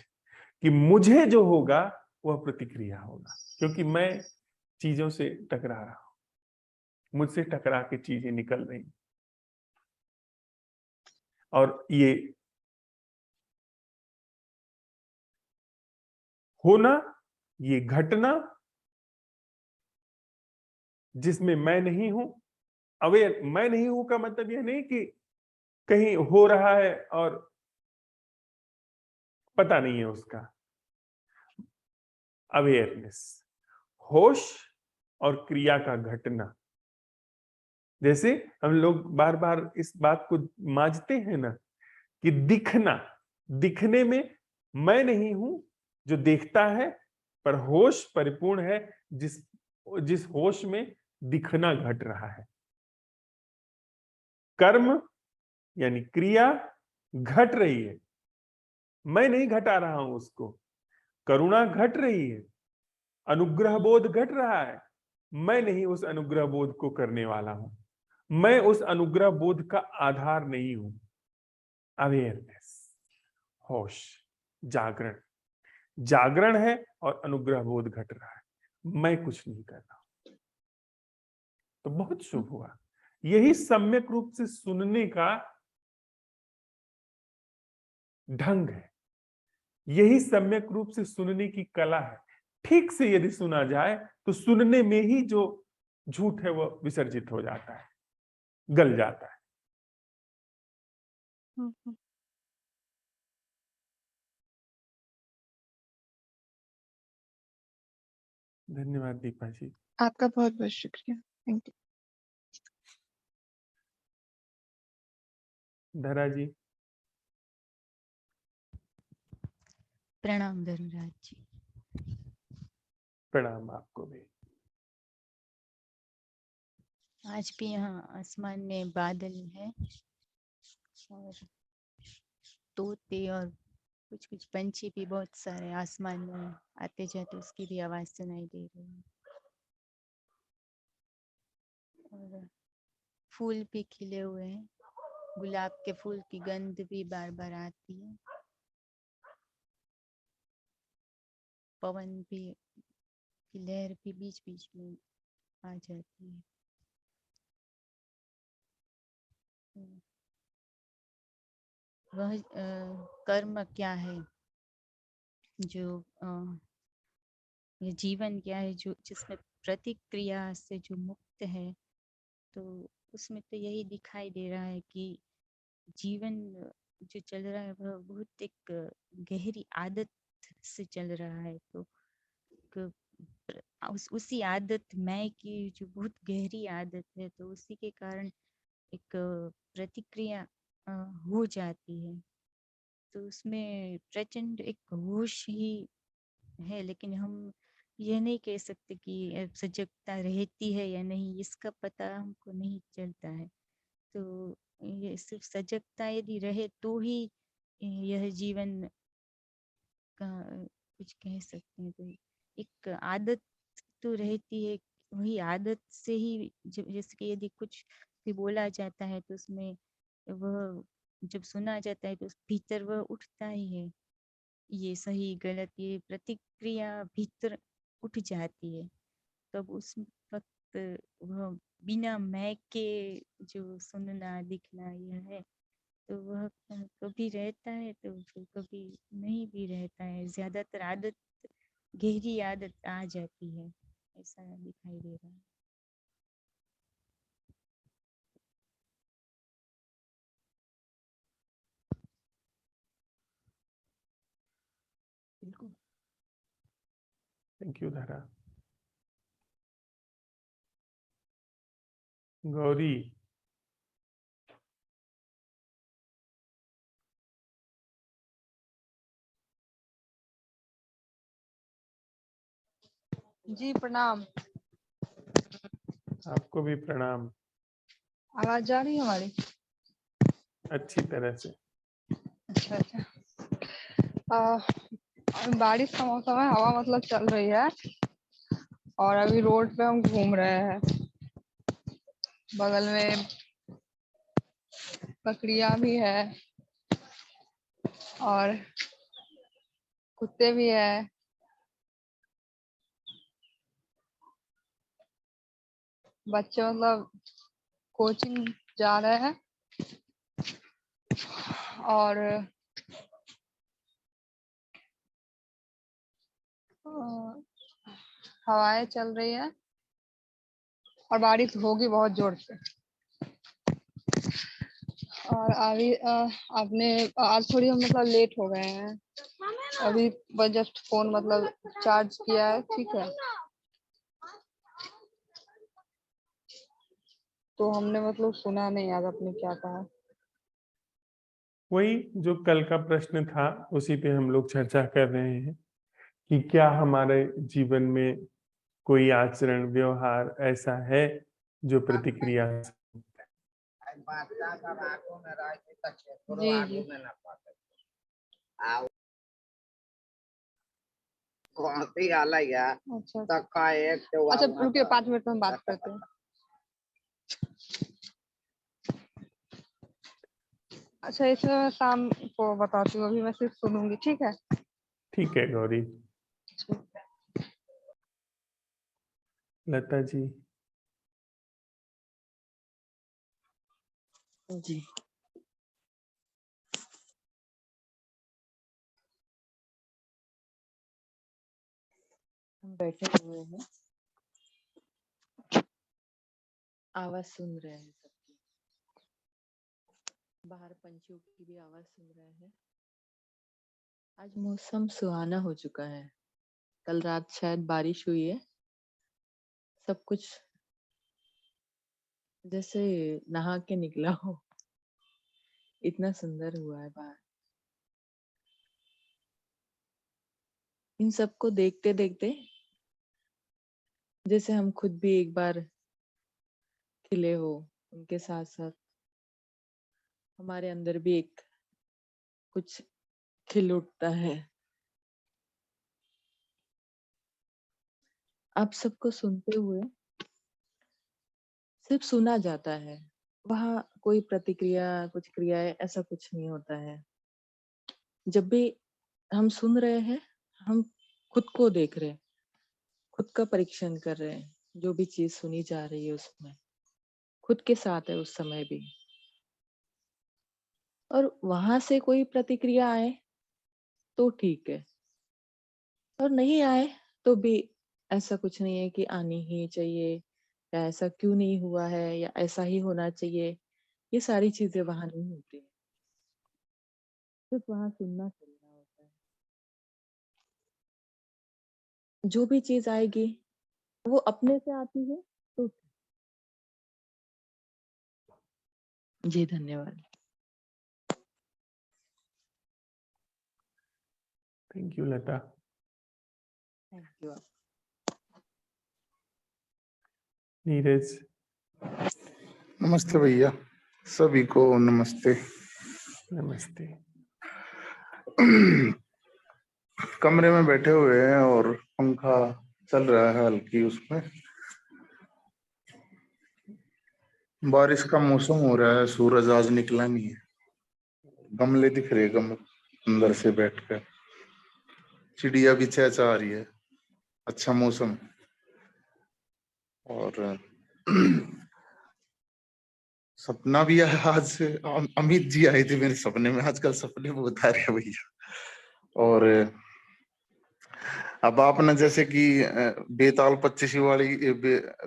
कि मुझे जो होगा वह प्रतिक्रिया होगा, क्योंकि मैं चीजों से टकरा रहा हूं, मुझसे टकरा के चीजें निकल रही। और ये होना, ये घटना जिसमें मैं नहीं हूं, अवेयर मैं नहीं हूं का मतलब यह नहीं कि कहीं हो रहा है और पता नहीं है उसका। अवेयरनेस, होश और क्रिया का घटना। जैसे हम लोग बार बार इस बात को मांझते हैं ना कि दिखना, दिखने में मैं नहीं हूं जो देखता है, पर होश परिपूर्ण है जिस जिस होश में दिखना घट रहा है। कर्म यानी क्रिया घट रही है, मैं नहीं घटा रहा हूं उसको। करुणा घट रही है, अनुग्रह बोध घट रहा है, मैं नहीं उस अनुग्रह बोध को करने वाला हूं। मैं उस अनुग्रह बोध का आधार नहीं हूं। अवेयरनेस, होश, जागरण। जागरण है और अनुग्रह बोध घट रहा है, मैं कुछ नहीं कर रहा हूं। तो बहुत शुभ हुआ। यही सम्यक रूप से सुनने का ढंग है, यही सम्यक रूप से सुनने की कला है। ठीक से यदि सुना जाए तो सुनने में ही जो झूठ है वो विसर्जित हो जाता है, गल जाता है। धन्यवाद दीपा जी। आपका बहुत बहुत शुक्रिया। Thank you. धरा जी। प्रणाम धर्मराज जी। प्रणाम आपको भी। आज भी यहाँ आसमान में बादल है और तोते और कुछ कुछ पंछी भी बहुत सारे आसमान में आते जाते, उसकी भी आवाज सुनाई दे रही है। और फूल भी खिले हुए हैं, गुलाब के फूल की गंध भी बार बार आती है। पवन भी की लहर भी बीच बीच में आ जाती है। वह कर्म क्या है, जो ये जीवन क्या है, जो जिसमें प्रतिक्रिया से जो मुक्त है, तो उसमें तो यही दिखाई दे रहा है कि जीवन जो चल रहा है वह बहुत एक गहरी आदत से चल रहा है। तो उसी आदत मैं की जो बहुत गहरी आदत है, तो उसी के कारण एक प्रतिक्रिया हो जाती है। तो उसमें प्रचंड एक होश ही है, लेकिन हम यह नहीं कह सकते कि सजगता रहती है या नहीं, इसका पता हमको नहीं चलता है। तो ये सिर्फ सजगता यदि रहे तो ही यह जीवन का कुछ कह सकते हैं। तो एक आदत तो रहती है, वही आदत से ही जैसे कि यदि कुछ भी बोला जाता है तो उसमें वह जब सुना जाता है तो उस भीतर वह उठता ही है, ये सही गलत ये प्रतिक्रिया भीतर उठ जाती है। तब उस वक्त वह बिना मैं के जो सुनना दिखना यह है, तो वह कभी रहता है तो फिर कभी नहीं भी रहता है। ज्यादातर आदत, गहरी आदत आ जाती है, ऐसा दिखाई दे रहा है। बिल्कुल, थैंक यू धरा। गौरी। जी प्रणाम। आपको भी प्रणाम। आवाज जा रही है हमारी? अच्छी तरह से। अच्छा अच्छा। बारिश का मौसम है, हवा मतलब चल रही है और अभी रोड पे हम घूम रहे हैं। बगल में बकरियां भी है और कुत्ते भी है। बच्चे मतलब कोचिंग जा रहे हैं और हवाएं चल रही है और बारिश होगी बहुत जोर से। और अभी आपने आज थोड़ी हम मतलब लेट हो गए हैं, अभी बस जस्ट फोन मतलब चार्ज किया है, ठीक है। तो हमने मतलब सुना नहीं आज आपने क्या कहा। वही जो कल का प्रश्न था उसी पे हम लोग चर्चा कर रहे हैं कि क्या हमारे जीवन में कोई आचरण व्यवहार ऐसा है जो प्रतिक्रिया जी जी। अच्छा अच्छा, रुकिए 5 मिनट में हम बात करते हैं। अच्छा, इसमें मैं शाम को बताती हूँ, अभी मैं सिर्फ सुनूंगी, ठीक है। ठीक है गौरी। लता जी। जी। हम बैठे हुए हैं, आवाज सुन रहे हैं सबकी, बाहर पंछियों की भी आवाज सुन रहे हैं। आज मौसम सुहाना हो चुका है, कल रात शायद बारिश हुई है, सब कुछ जैसे नहा के निकला हो, इतना सुंदर हुआ है बाहर। इन सबको देखते देखते जैसे हम खुद भी एक बार खिले हो, उनके साथ साथ हमारे अंदर भी एक कुछ खिल उठता है। आप सबको सुनते हुए सिर्फ सुना जाता है, वहां कोई प्रतिक्रिया कुछ क्रियाएं ऐसा कुछ नहीं होता है। जब भी हम सुन रहे हैं, हम खुद को देख रहे हैं, खुद का परीक्षण कर रहे हैं, जो भी चीज सुनी जा रही है उसमें खुद के साथ है उस समय भी। और वहां से कोई प्रतिक्रिया आए तो ठीक है, और नहीं आए तो भी ऐसा कुछ नहीं है कि आनी ही चाहिए, या ऐसा क्यों नहीं हुआ है, या ऐसा ही होना चाहिए। ये सारी चीजें वहां नहीं होती है, सिर्फ वहां सुनना चलना होता है। जो भी चीज आएगी वो अपने से आती है तो जी। धन्यवाद। Thank you Lata. Thank you. Neeraj. नमस्ते भैया, सभी को नमस्ते। नमस्ते। कमरे में बैठे हुए हैं और पंखा चल रहा है हल्की, उसमें बारिश का मौसम हो रहा है, सूरज आज निकला नहीं है, गमले दिख रहे अंदर से बैठकर, चिड़िया भी चहचहा रही है, अच्छा मौसम। और सपना भी है आज, अमित जी आए थे मेरे सपने में, आजकल सपने बहुत आ रहे हैं भैया। और अब आपने जैसे कि बेताल पच्चीसी वाली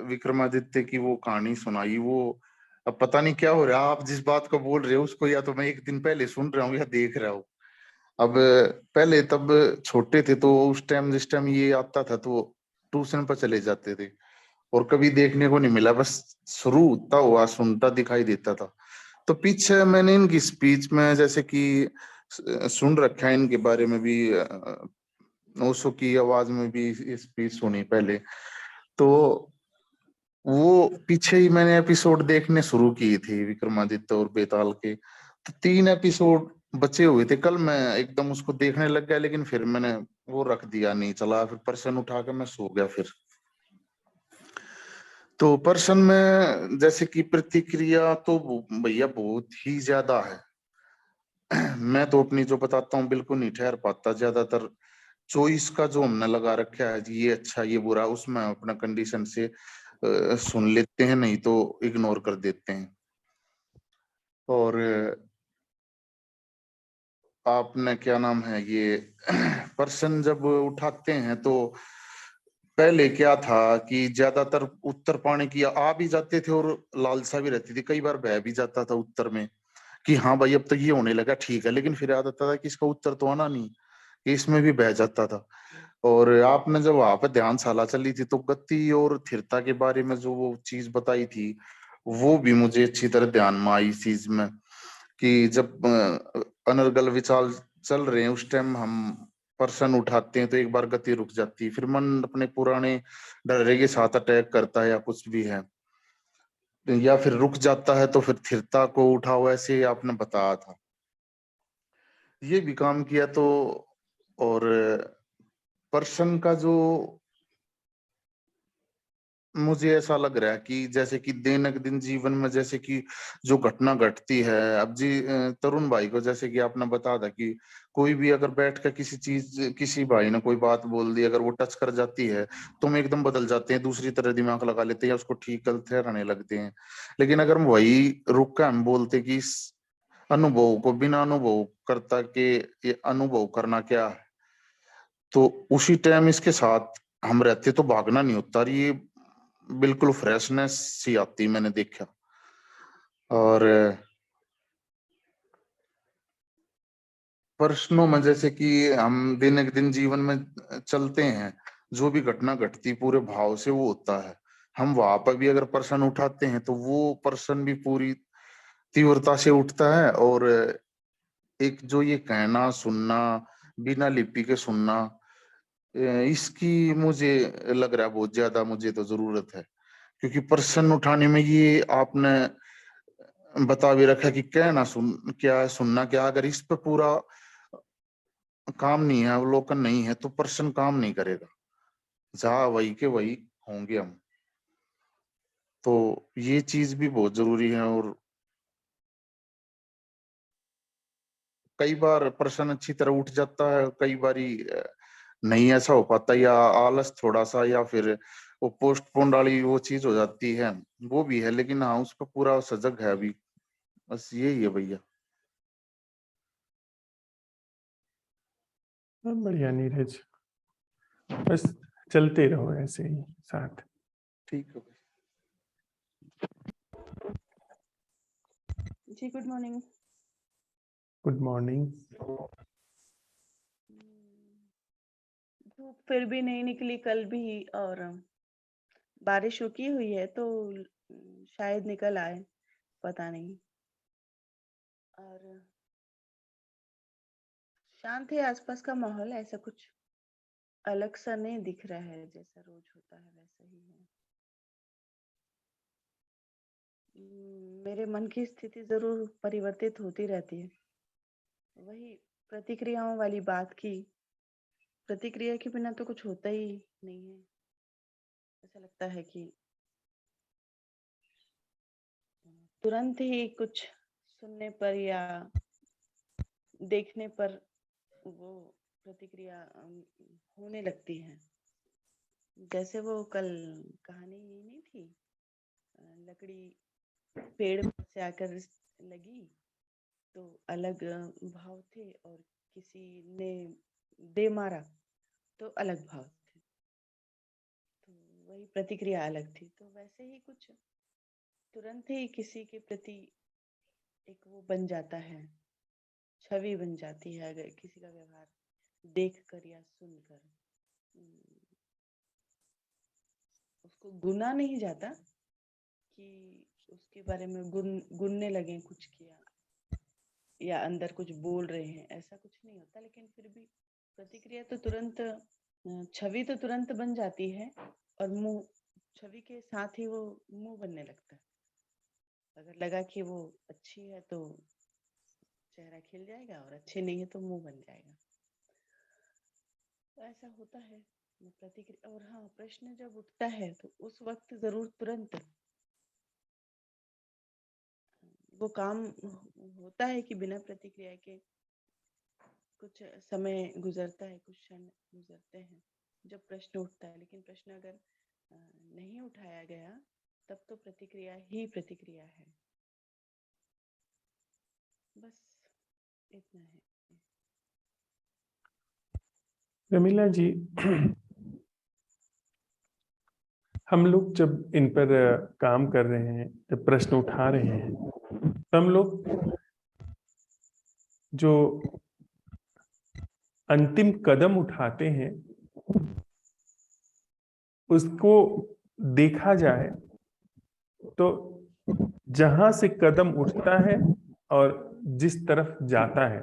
विक्रमादित्य की वो कहानी सुनाई, वो अब पता नहीं क्या हो रहा है, आप जिस बात को बोल रहे हो उसको या तो मैं एक दिन पहले सुन रहा हूँ या देख रहा हूँ। अब पहले तब छोटे थे तो उस टाइम जिस टाइम ये आता था तो ट्यूशन पर चले जाते थे और कभी देखने को नहीं मिला, बस शुरू होता हुआ सुनता दिखाई देता था। तो पीछे मैंने इनकी स्पीच में जैसे कि सुन रखा है, इनके बारे में भी ओशो की आवाज में भी स्पीच सुनी पहले, तो वो पीछे ही मैंने एपिसोड देखने शुरू किए थे विक्रमादित्य और बेताल के, तो 3 एपिसोड बचे हुए थे। कल मैं एकदम उसको देखने लग गया, लेकिन फिर मैंने वो रख दिया, नहीं चला, फिर पर्सन उठा के मैं सो गया। फिर तो पर्सन में जैसे कि प्रतिक्रिया तो भैया बहुत ही ज्यादा है। मैं तो अपनी जो बताता हूँ बिल्कुल नहीं ठहर पाता, ज्यादातर चॉइस का जो हमने लगा रखा है जी, ये अच्छा ये बुरा, उसमें अपना कंडीशन से सुन लेते हैं, नहीं तो इग्नोर कर देते हैं। और आपने क्या नाम है ये पर्सन जब उठाते हैं तो पहले क्या था कि ज्यादातर उत्तर पाने की आ भी जाते थे और लालसा भी रहती थी, कई बार बह भी जाता था उत्तर में कि हाँ भाई अब तक ये होने लगा ठीक है, लेकिन फिर याद आता था कि इसका उत्तर तो आना नहीं, कि इसमें भी बह जाता था। और आपने जब वहां पे ध्यानशाला चली थी तो गति और स्थिरता के बारे में जो वो चीज बताई थी, वो भी मुझे अच्छी तरह ध्यान में आई इस चीज में, कि जब अनर्गल विचार चल रहे हैं उस टाइम हम प्रश्न उठाते हैं तो एक बार गति रुक जाती है, फिर मन अपने पुराने डरे के साथ अटैक करता है या कुछ भी है, या फिर रुक जाता है तो फिर स्थिरता को उठाओ, ऐसे आपने बताया था, ये भी काम किया। तो और प्रश्न का जो मुझे ऐसा लग रहा है कि जैसे कि दैनिक दिन जीवन में जैसे कि जो घटना घटती है, अब जी तरुण भाई को जैसे कि आपने बताया था कि कोई भी अगर बैठ कर किसी चीज, किसी भाई ने कोई बात बोल दी, अगर वो टच कर जाती है तो हम एकदम बदल जाते हैं, दूसरी तरह दिमाग लगा लेते हैं या उसको ठीक गलत ठहराने लगते हैं। लेकिन अगर हम वही रुक कर हम बोलते कि इस अनुभव को बिना अनुभव करता के ये अनुभव करना क्या है, तो उसी टाइम इसके साथ हम रहते तो भागना नहीं होता, और ये बिल्कुल फ्रेशनेस सी आती मैंने देखा। और प्रश्नों में जैसे कि हम दिन दिन जीवन में चलते हैं, जो भी घटना घटती पूरे भाव से वो होता है, हम वहां पर भी अगर प्रश्न उठाते हैं तो वो प्रश्न भी पूरी तीव्रता से उठता है। और एक जो ये कहना सुनना, बिना लिपि के सुनना, इसकी मुझे लग रहा है बहुत ज्यादा मुझे तो जरूरत है, क्योंकि प्रश्न उठाने में ये आपने बता भी रखा कि कहना सुन क्या है, सुनना क्या है, अगर इस पे पूरा काम नहीं है, अवलोकन नहीं है, तो प्रश्न काम नहीं करेगा, जहाँ वही के वही होंगे हम। तो ये चीज भी बहुत जरूरी है। और कई बार प्रश्न अच्छी तरह उठ जाता है, कई बारी नहीं ऐसा हो पाता, या आलस थोड़ा सा, या फिर वो पोस्टपोन वाली वो चीज हो जाती है, वो भी है। लेकिन हाँ, उस पर पूरा सजग है अभी, बस यही है भैया। बहुत बढ़िया नीरज, बस चलते रहो ऐसे ही साथ। ठीक है भाई। जी गुड मॉर्निंग। Good morning. धूप फिर भी नहीं निकली कल भी, और बारिश रुकी हुई है तो शायद निकल आए, पता नहीं। और शांत है आसपास का माहौल, ऐसा कुछ अलग सा नहीं दिख रहा है, जैसा रोज होता है वैसा ही है। मेरे मन की स्थिति जरूर परिवर्तित होती रहती है, वही प्रतिक्रियाओं वाली बात की, प्रतिक्रिया के बिना तो कुछ होता ही नहीं है। ऐसा लगता है कि तुरंत ही कुछ सुनने पर या देखने पर वो प्रतिक्रिया होने लगती है। जैसे वो कल कहानी नहीं थी, लकड़ी पेड़ से आकर लगी तो अलग भाव थे, और किसी ने दे मारा तो अलग भाव थे, तो वही प्रतिक्रिया अलग थी। तो वैसे ही कुछ तुरंत ही किसी के प्रति एक वो बन जाता है, छवि बन जाती है, अगर किसी का व्यवहार देख कर या सुनकर। उसको गुना नहीं जाता कि उसके बारे में गुनने लगे कुछ किया या अंदर कुछ बोल रहे हैं, ऐसा कुछ नहीं होता। लेकिन फिर भी प्रतिक्रिया तो तुरंत, छवि तो तुरंत बन जाती है, और मुंह, छवि के साथ ही वो मुंह बनने लगता है। अगर लगा कि वो अच्छी है तो चेहरा खिल जाएगा, और अच्छे नहीं है तो मुंह बन जाएगा। तो ऐसा होता है प्रतिक्रिया। और हाँ, प्रश्न जब उठता है तो उस वक्त जरूर तुरंत वो काम होता है कि बिना प्रतिक्रिया के कुछ समय गुजरता है, कुछ क्षण गुजरते हैं जब प्रश्न उठता है। लेकिन प्रश्न अगर नहीं उठाया गया तब तो प्रतिक्रिया ही प्रतिक्रिया है। बस इतना है। रमीला जी, हम लोग जब इन पर काम कर रहे हैं, जब प्रश्न उठा रहे हैं, तो हम लोग जो अंतिम कदम उठाते हैं उसको देखा जाए तो जहां से कदम उठता है और जिस तरफ जाता है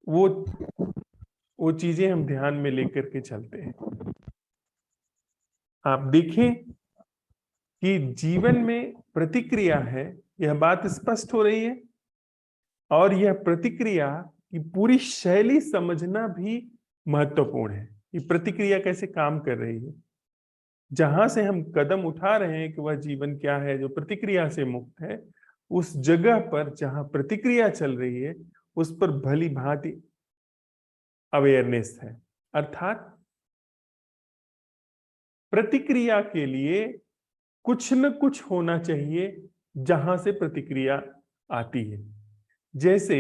वो चीजें हम ध्यान में लेकर के चलते हैं। आप देखें कि जीवन में प्रतिक्रिया है, यह बात स्पष्ट हो रही है, और यह प्रतिक्रिया की पूरी शैली समझना भी महत्वपूर्ण है। ये प्रतिक्रिया कैसे काम कर रही है, जहां से हम कदम उठा रहे हैं कि वह जीवन क्या है जो प्रतिक्रिया से मुक्त है, उस जगह पर जहां प्रतिक्रिया चल रही है उस पर भली भांति अवेयरनेस है। अर्थात प्रतिक्रिया के लिए कुछ न कुछ होना चाहिए जहां से प्रतिक्रिया आती है। जैसे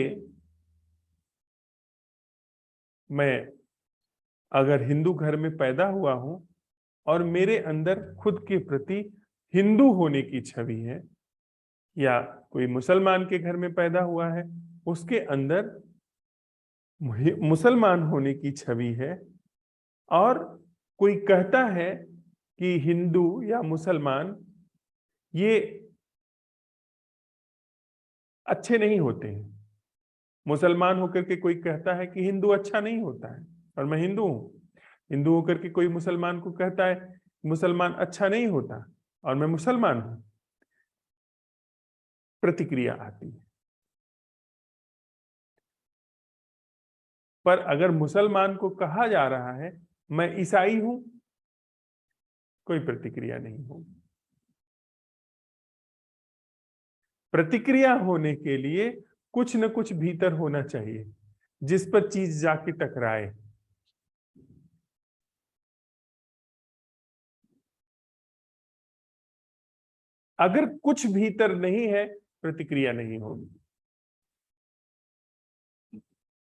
मैं अगर हिंदू घर में पैदा हुआ हूं और मेरे अंदर खुद के प्रति हिंदू होने की छवि है, या कोई मुसलमान के घर में पैदा हुआ है उसके अंदर मुसलमान होने की छवि है, और कोई कहता है कि हिंदू या मुसलमान ये अच्छे नहीं होते हैं। मुसलमान होकर के कोई कहता है कि हिंदू अच्छा नहीं होता है और मैं हिंदू हूं। हिंदू होकर के कोई मुसलमान को कहता है मुसलमान अच्छा नहीं होता और मैं मुसलमान हूं। प्रतिक्रिया आती है। पर अगर मुसलमान को कहा जा रहा है मैं ईसाई हूं, कोई प्रतिक्रिया नहीं होगी। प्रतिक्रिया होने के लिए कुछ न कुछ भीतर होना चाहिए जिस पर चीज जाके टकराए। अगर कुछ भीतर नहीं है प्रतिक्रिया नहीं होगी।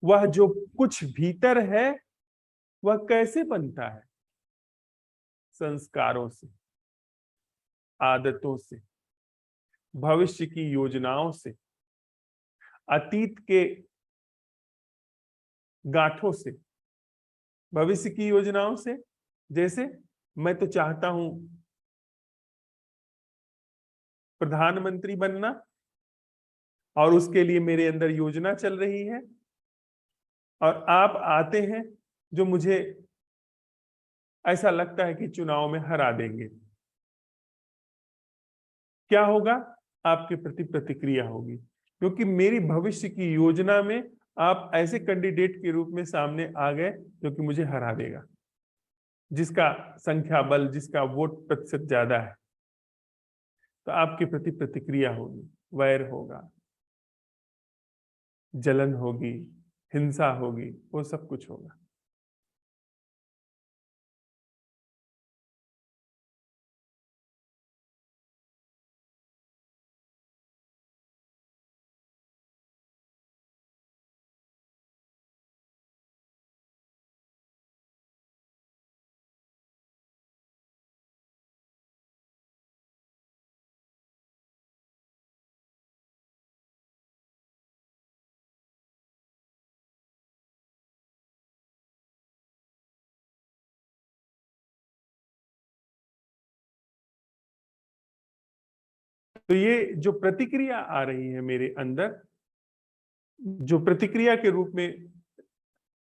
वह जो कुछ भीतर है वह कैसे बनता है? संस्कारों से, आदतों से, भविष्य की योजनाओं से, अतीत के गांठों से, भविष्य की योजनाओं से। जैसे मैं तो चाहता हूं प्रधानमंत्री बनना और उसके लिए मेरे अंदर योजना चल रही है, और आप आते हैं जो मुझे ऐसा लगता है कि चुनाव में हरा देंगे। क्या होगा? आपके प्रति प्रतिक्रिया होगी, क्योंकि मेरी भविष्य की योजना में आप ऐसे कैंडिडेट के रूप में सामने आ गए जो कि मुझे हरा देगा, जिसका संख्या बल, जिसका वोट प्रतिशत ज्यादा है। तो आपके प्रति प्रतिक्रिया होगी, वैर होगा, जलन होगी, हिंसा होगी, वो सब कुछ होगा। तो ये जो प्रतिक्रिया आ रही है मेरे अंदर, जो प्रतिक्रिया के रूप में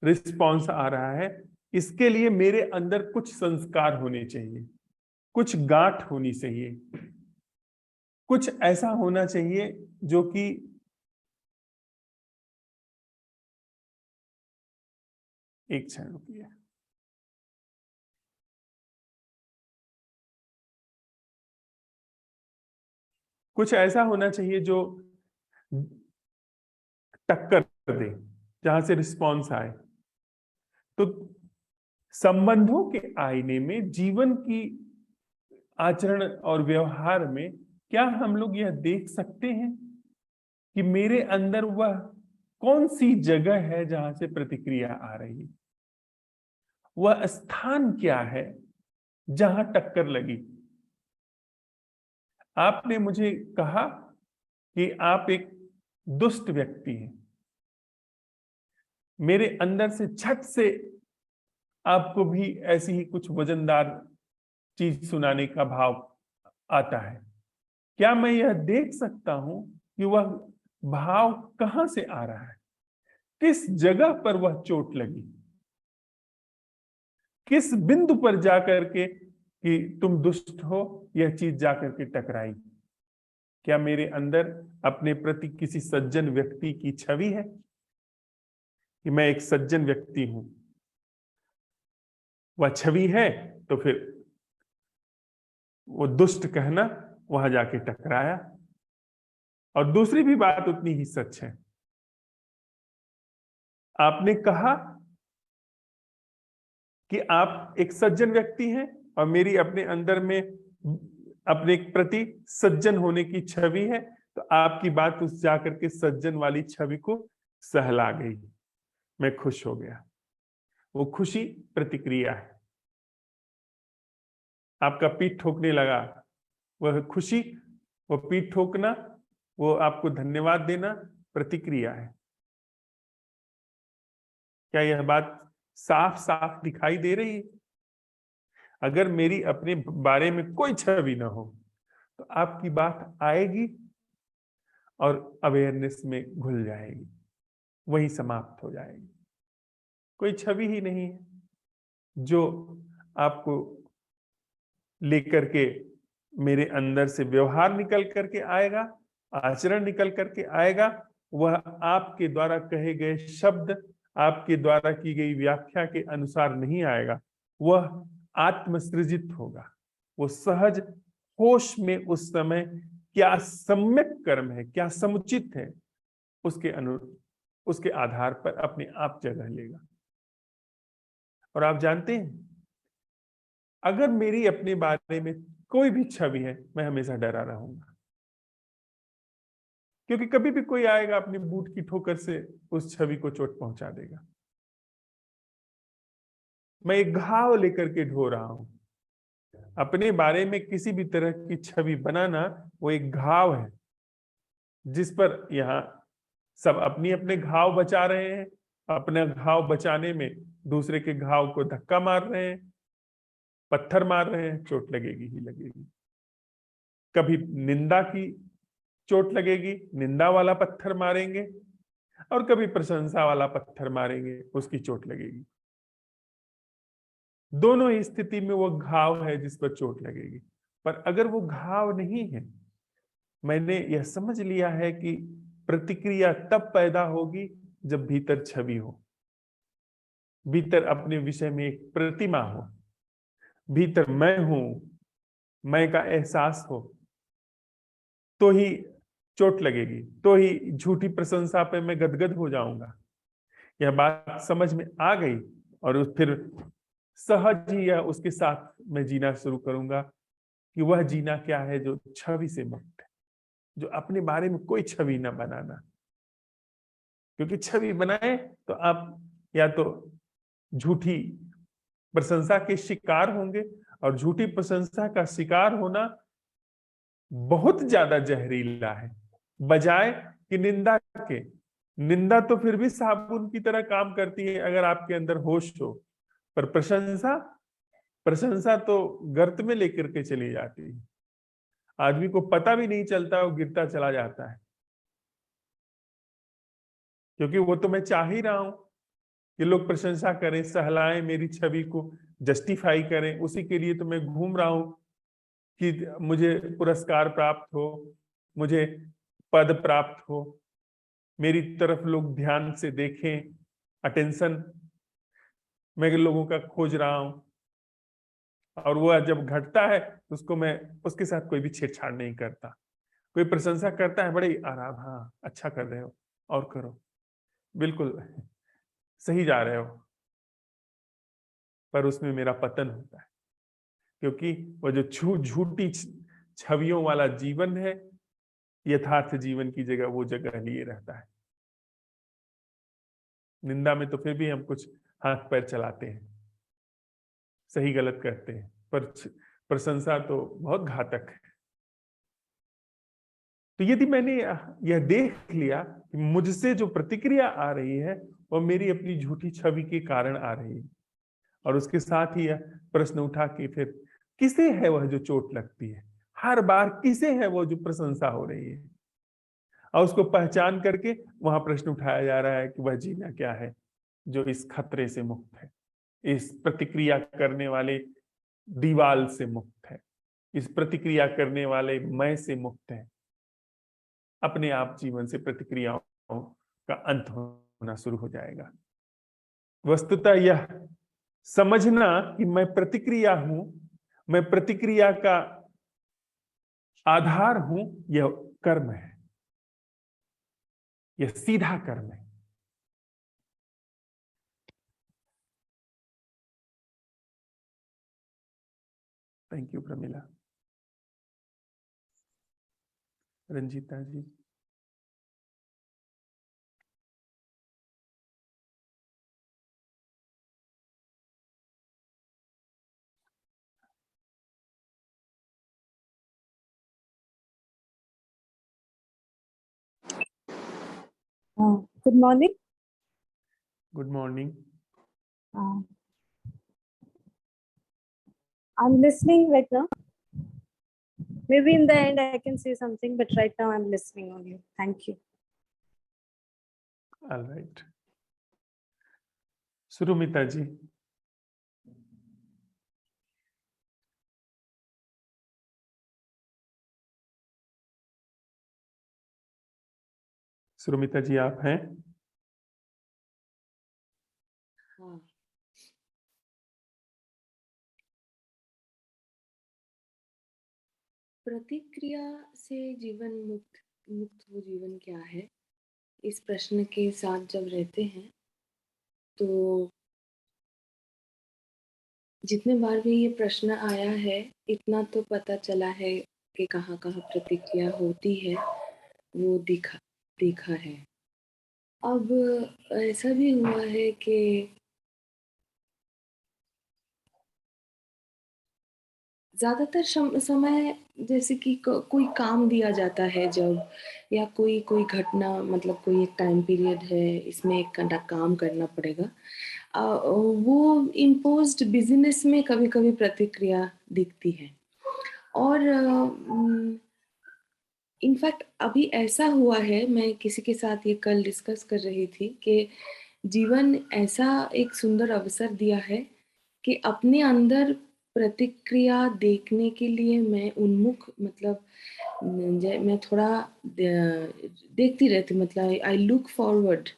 रिस्पॉन्स आ रहा है, इसके लिए मेरे अंदर कुछ संस्कार होने चाहिए, कुछ गांठ होनी चाहिए, कुछ ऐसा होना चाहिए जो कि एक क्षण रुकिए। कुछ ऐसा होना चाहिए जो टक्कर दे, जहां से रिस्पॉन्स आए। तो संबंधों के आईने में, जीवन की आचरण और व्यवहार में क्या हम लोग यह देख सकते हैं कि मेरे अंदर वह कौन सी जगह है जहां से प्रतिक्रिया आ रही है? वह स्थान क्या है जहां टक्कर लगी? आपने मुझे कहा कि आप एक दुष्ट व्यक्ति है, मेरे अंदर से झट से आपको भी ऐसी ही कुछ वजनदार चीज सुनाने का भाव आता है। क्या मैं यह देख सकता हूं कि वह भाव कहां से आ रहा है, किस जगह पर वह चोट लगी, किस बिंदु पर जाकर के कि तुम दुष्ट हो यह चीज जाकर के टकराई? क्या मेरे अंदर अपने प्रति किसी सज्जन व्यक्ति की छवि है कि मैं एक सज्जन व्यक्ति हूं? वह छवि है तो फिर वो दुष्ट कहना वहां जाके टकराया। और दूसरी भी बात उतनी ही सच है, आपने कहा कि आप एक सज्जन व्यक्ति हैं और मेरी अपने अंदर में अपने प्रति सज्जन होने की छवि है, तो आपकी बात उस जाकर के सज्जन वाली छवि को सहला गई, मैं खुश हो गया। वो खुशी प्रतिक्रिया है। आपका पीठ ठोकने लगा, वह खुशी, वो पीठ ठोकना, वो आपको धन्यवाद देना प्रतिक्रिया है। क्या यह बात साफ साफ दिखाई दे रही है? अगर मेरी अपने बारे में कोई छवि ना हो तो आपकी बात आएगी और अवेयरनेस में घुल जाएगी, वही समाप्त हो जाएगी। कोई छवि ही नहीं है जो आपको लेकर के मेरे अंदर से व्यवहार निकल करके आएगा, आचरण निकल करके आएगा। वह आपके द्वारा कहे गए शब्द, आपके द्वारा की गई व्याख्या के अनुसार नहीं आएगा, वह आत्मसृजित होगा। वो सहज होश में उस समय क्या सम्यक कर्म है, क्या समुचित है, उसके आधार पर अपने आप जगह लेगा। और आप जानते हैं, अगर मेरी अपने बारे में कोई भी छवि है, मैं हमेशा डरा रहूंगा, क्योंकि कभी भी कोई आएगा अपनी बूट की ठोकर से उस छवि को चोट पहुंचा देगा। मैं एक घाव लेकर के ढो रहा हूं। अपने बारे में किसी भी तरह की छवि बनाना वो एक घाव है, जिस पर यहाँ सब अपनी अपने घाव बचा रहे हैं। अपना घाव बचाने में दूसरे के घाव को धक्का मार रहे हैं, पत्थर मार रहे हैं, चोट लगेगी ही लगेगी। कभी निंदा की चोट लगेगी, निंदा वाला पत्थर मारेंगे, और कभी प्रशंसा वाला पत्थर मारेंगे, उसकी चोट लगेगी। दोनों ही स्थिति में वो घाव है जिस पर चोट लगेगी। पर अगर वो घाव नहीं है, मैंने यह समझ लिया है कि प्रतिक्रिया तब पैदा होगी जब भीतर छवि हो, भीतर अपने विषय में एक प्रतिमा हो, भीतर मैं हूं, मैं का एहसास हो, तो ही चोट लगेगी, तो ही झूठी प्रशंसा पे मैं गदगद हो जाऊंगा। यह बात समझ में आ गई और फिर सहज ही यह उसके साथ मैं जीना शुरू करूंगा कि वह जीना क्या है जो छवि से मुक्त है, जो अपने बारे में कोई छवि ना बनाना। क्योंकि छवि बनाए तो आप या तो झूठी प्रशंसा के शिकार होंगे, और झूठी प्रशंसा का शिकार होना बहुत ज्यादा जहरीला है बजाय कि निंदा के। निंदा तो फिर भी साबुन की तरह काम करती है अगर आपके अंदर होश हो, पर प्रशंसा तो गर्त में लेकर के चली जाती है। आदमी को पता भी नहीं चलता, वो गिरता चला जाता है, क्योंकि वो तो मैं चाह ही रहा हूं कि लोग प्रशंसा करें, सहलाएं, मेरी छवि को जस्टिफाई करें। उसी के लिए तो मैं घूम रहा हूं कि मुझे पुरस्कार प्राप्त हो, मुझे पद प्राप्त हो, मेरी तरफ लोग ध्यान से देखें, अटेंशन मैं लोगों का खोज रहा हूं। और वह जब घटता है तो उसको मैं उसके साथ कोई भी छेड़छाड़ नहीं करता। कोई प्रशंसा करता है, बड़े आराम, हाँ अच्छा कर रहे हो, और करो, बिल्कुल सही जा रहे हो, पर उसमें मेरा पतन होता है, क्योंकि वो जो झूठी छवियों वाला जीवन है, यथार्थ जीवन की जगह वो जगह लिए रहता है। निंदा में तो फिर भी हम कुछ हाथ पैर चलाते हैं, सही गलत करते हैं, पर प्रशंसा तो बहुत घातक है। तो यदि मैंने यह देख लिया कि मुझसे जो प्रतिक्रिया आ रही है वह मेरी अपनी झूठी छवि के कारण आ रही है, और उसके साथ ही यह प्रश्न उठा कि फिर किसे है वह जो चोट लगती है, हर बार किसे है वो जो प्रशंसा हो रही है, और उसको पहचान करके वहां प्रश्न उठाया जा रहा है कि वह जीना क्या है जो इस खतरे से मुक्त है, इस प्रतिक्रिया करने वाले दीवाल से मुक्त है, इस प्रतिक्रिया करने वाले मैं से मुक्त है। अपने आप जीवन से प्रतिक्रियाओं का अंत होना शुरू हो जाएगा। वस्तुतः यह समझना कि मैं प्रतिक्रिया हूं, मैं प्रतिक्रिया का आधार हूं, यह कर्म है, यह सीधा कर्म है। Thank you Pramila. Ranjita ji. Good morning. Good morning. I'm listening right now. Maybe in the end I can say something, but right now I'm listening only. Thank you. All right. Surumita ji. Surumita ji आप हैं? हाँ, प्रतिक्रिया से जीवन मुक्त मुक्त वो जीवन क्या है? इस प्रश्न के साथ जब रहते हैं तो जितने बार भी ये प्रश्न आया है, इतना तो पता चला है कि कहाँ-कहाँ प्रतिक्रिया होती है, वो देखा है। अब ऐसा भी हुआ है कि ज़्यादातर समय जैसे कि कोई काम दिया जाता है जब, या कोई घटना, मतलब कोई एक टाइम पीरियड है, इसमें एक घंटा काम करना पड़ेगा। वो इम्पोज्ड बिज़नेस में कभी-कभी प्रतिक्रिया दिखती है। और इनफैक्ट अभी ऐसा हुआ है, मैं किसी के साथ ये कल डिस्कस कर रही थी कि जीवन ऐसा एक सुंदर अवसर दिया है कि अपने अंदर प्रतिक्रिया देखने के लिए मैं उन्मुख, मतलब मैं थोड़ा देखती रहती, मतलब आई लुक फॉरवर्ड,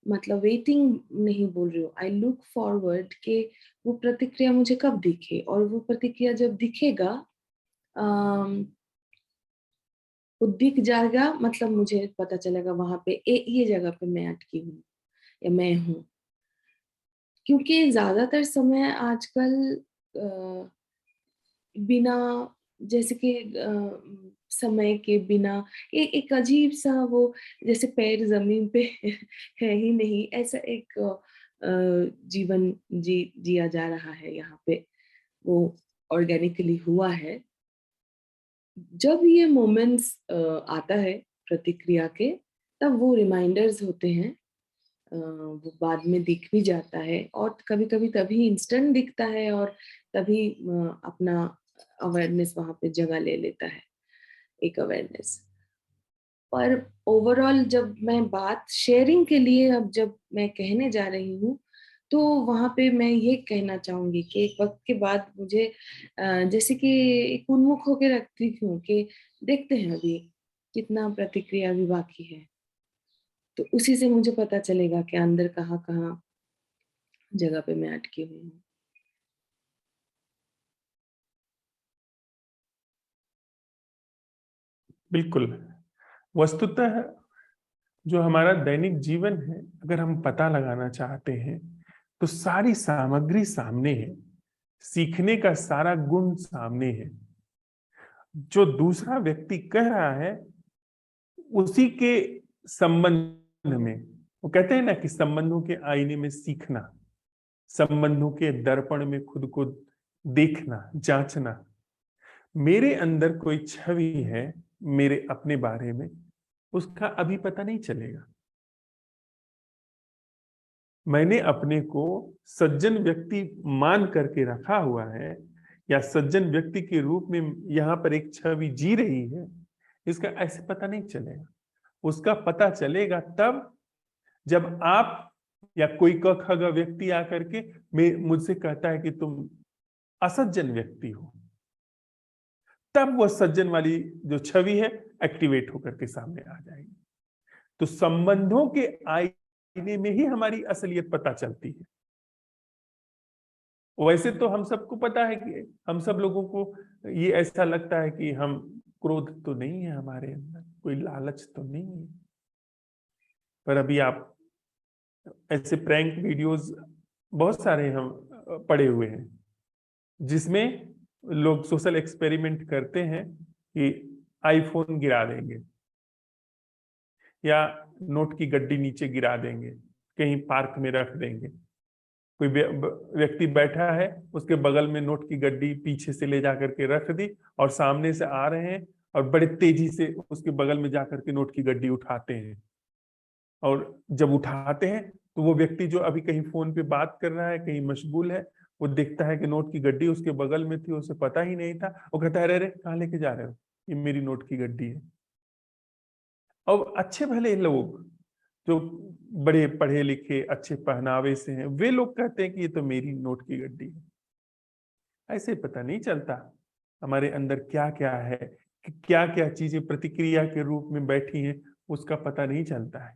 मतलब वेटिंग नहीं बोल रही हूँ, आई लुक फॉरवर्ड कि वो प्रतिक्रिया मुझे कब दिखे, और वो प्रतिक्रिया जब दिखेगा वो दिख जाएगा, मतलब मुझे पता चलेगा वहां पे ये जगह पे मैं अटकी हूँ या मैं हूँ। क्योंकि ज़्यादातर समय आजकल अ, बिना, जैसे कि समय के बिना एक अजीब-सा वो, जैसे पैर ज़मीन पे है ही नहीं, ऐसा एक जीवन जिया जा रहा है यहाँ पे, वो ऑर्गेनिकली हुआ है। जब ये मोमेंट्स आता है प्रतिक्रिया के, तब वो रिमाइंडर्स होते हैं, वो बाद में दिख भी जाता है, और कभी-कभी तभी इंस्टेंट दिखता है, और तभी अपना अवेयरनेस वहाँ पे जगह ले लेता है, एक अवेयरनेस। पर ओवरऑल जब मैं बात शेयरिंग के लिए, अब जब मैं कहने जा रही हूँ, तो वहाँ पे मैं ये कहना चाहूँगी कि एक वक़्त के बाद मुझे जैसे कि एक उन्मुख होके रखती हूँ कि देखते हैं अभी कितना प्रतिक्रिया अभी बाकी है। तो उसी से मुझे पता चलेगा कि अंदर कहाँ-कहाँ जगह पे मैं अटकी हुई हूँ। बिल्कुल। वस्तुतः जो हमारा दैनिक जीवन है, अगर हम पता लगाना चाहते हैं तो सारी सामग्री सामने है, सीखने का सारा गुण सामने है। जो दूसरा व्यक्ति कह रहा है उसी के संबंध में, वो कहते हैं ना कि संबंधों के आईने में सीखना, संबंधों के दर्पण में खुद को देखना, जांचना। मेरे अंदर कोई छवि है मेरे अपने बारे में, उसका अभी पता नहीं चलेगा। मैंने अपने को सज्जन व्यक्ति मान करके रखा हुआ है, या सज्जन व्यक्ति के रूप में यहाँ पर एक छवि जी रही है, इसका ऐसे पता नहीं चलेगा। उसका पता चलेगा तब जब आप या कोई क ख ग व्यक्ति आकर के मुझसे कहता है कि तुम असज्जन व्यक्ति हो, तब वह सज्जन वाली जो छवि है एक्टिवेट होकर के सामने आ जाएगी। तो संबंधों के आईने में ही हमारी असलियत पता चलती है। वैसे तो हम सबको पता है कि हम सब लोगों को ये ऐसा लगता है कि हम क्रोध तो नहीं है हमारे अंदर, कोई लालच तो नहीं है। पर अभी आप ऐसे प्रैंक वीडियोस बहुत सारे हम पड़े हुए हैं, जिसमें लोग सोशल एक्सपेरिमेंट करते हैं कि आईफोन गिरा देंगे या नोट की गड्डी नीचे गिरा देंगे, कहीं पार्क में रख देंगे। कोई व्यक्ति बैठा है, उसके बगल में नोट की गड्डी पीछे से ले जाकर के रख दी, और सामने से आ रहे हैं और बड़े तेजी से उसके बगल में जाकर के नोट की गड्डी उठाते हैं। और जब उठाते हैं तो वो व्यक्ति जो अभी कहीं फोन पे बात कर रहा है, कहीं मशगूल है, वो देखता है कि नोट की गड्डी उसके बगल में थी, उसे पता ही नहीं था। वो कहता है, अरे कहाँ लेके जा रहे हो, ये मेरी नोट की गड्डी है। और अच्छे भले लोग जो बड़े पढ़े लिखे अच्छे पहनावे से हैं, वे लोग कहते हैं कि ये तो मेरी नोट की गड्डी है। ऐसे पता नहीं चलता हमारे अंदर क्या क्या है, क्या क्या चीजें प्रतिक्रिया के रूप में बैठी हैं, उसका पता नहीं चलता है।